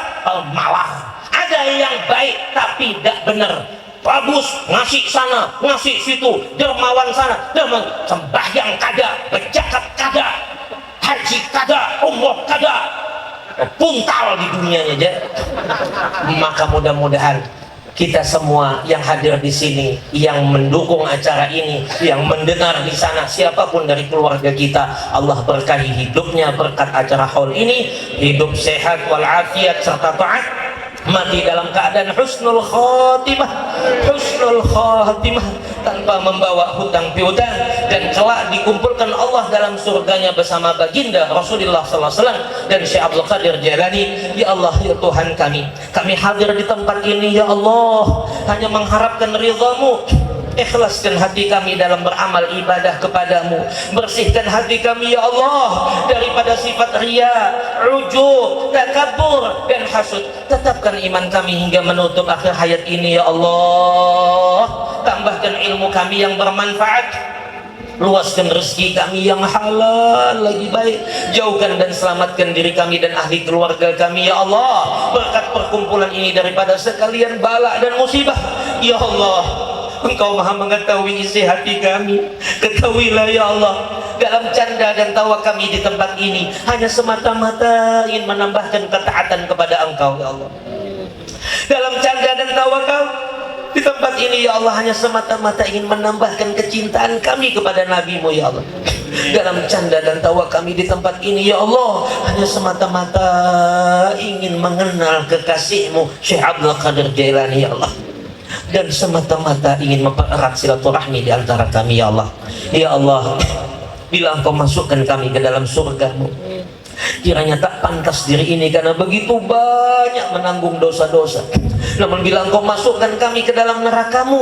Malah ada yang baik tapi tidak bener, bagus, ngasih sana, ngasih situ, dermawan sana, dermawan, sembahyang kada, berzakat kada, haji kada, umroh kada, puntal di dunianya aja. Maka mudah-mudahan kita semua yang hadir di sini, yang mendukung acara ini, yang mendengar di sana, siapapun dari keluarga kita, Allah berkahi hidupnya berkat acara haul ini, hidup sehat walafiat serta taat, mati dalam keadaan husnul khotimah, tanpa membawa hutang piutang, dan kelak dikumpulkan Allah dalam surganya bersama baginda Rasulullah SAW dan Syekh Abdul Qadir Jailani. Ya Allah, ya Tuhan kami hadir di tempat ini ya Allah hanya mengharapkan ridhamu. Ikhlaskan hati kami dalam beramal ibadah kepadamu, bersihkan hati kami ya Allah daripada sifat riya, ujub, takabur dan hasud. Tetapkan iman kami hingga menutup akhir hayat ini ya Allah. Tambahkan ilmu kami yang bermanfaat, luaskan rezeki kami yang halal lagi baik, jauhkan dan selamatkan diri kami dan ahli keluarga kami ya Allah. Berkat perkumpulan ini daripada sekalian bala dan musibah ya Allah. Engkau maha mengetahui isi hati kami. Ketahuilah ya Allah, dalam canda dan tawa kami di tempat ini hanya semata-mata ingin menambahkan ketaatan kepada Engkau ya Allah. Dalam canda dan tawa kami di tempat ini ya Allah hanya semata-mata ingin menambahkan kecintaan kami kepada NabiMu ya Allah. Dalam canda dan tawa kami di tempat ini ya Allah hanya semata-mata ingin mengenal kekasihmu Syekh Abdul Qadir Jailani ya Allah, dan semata-mata ingin mempererat silaturahmi di antara kami ya Allah. Ya Allah, bila Engkau masukkan kami ke dalam surga-Mu, kiranya tak pantas diri ini karena begitu banyak menanggung dosa-dosa. Namun bila Engkau masukkan kami ke dalam neraka-Mu,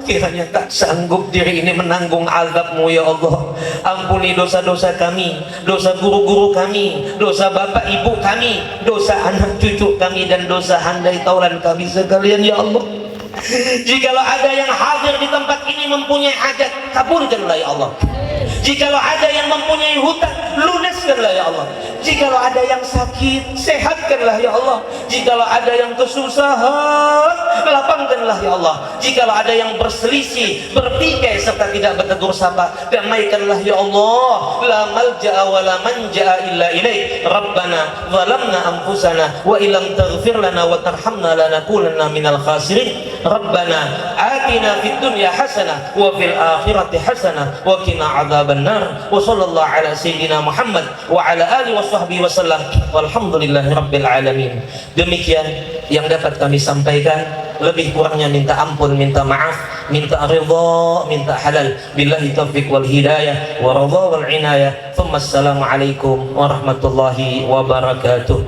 kiranya tak sanggup diri ini menanggung azab-Mu ya Allah. Ampuni dosa-dosa kami, dosa guru-guru kami, dosa bapak ibu kami, dosa anak cucu kami, dan dosa handai taulan kami sekalian ya Allah. Jikalau ada yang hadir di tempat ini mempunyai hajat, kabulkanlah ya Allah. Jikalau ada yang mempunyai hutang, lunaskanlah ya Allah. Jikalau ada yang sakit, sehatkanlah ya Allah. Jikalau ada yang kesusahan, lapangkanlah ya Allah. Jikalau ada yang berselisih, bertikai serta tidak bertegur sapa, damaikanlah ya Allah. La malja'a wa la manja'a illa ilaik. Rabbana zalamna anfusana wa illam taghfir lana wa tarhamna lanakunanna minal khasirin. Rabbana atina fid dunya hasanah wa fil akhirati hasanah wa qina adzabannar. Wa sallallahu ala sayyidina Muhammad wa ala alihi washabbihi wasallam. Walhamdulillahi rabbil alamin. Demikian yang dapat kami sampaikan, lebih kurangnya minta ampun, minta maaf, minta ridha, minta halal. Billahi taufiq wal hidayah wa ridha wal inayah. Assalamualaikum warahmatullahi wabarakatuh.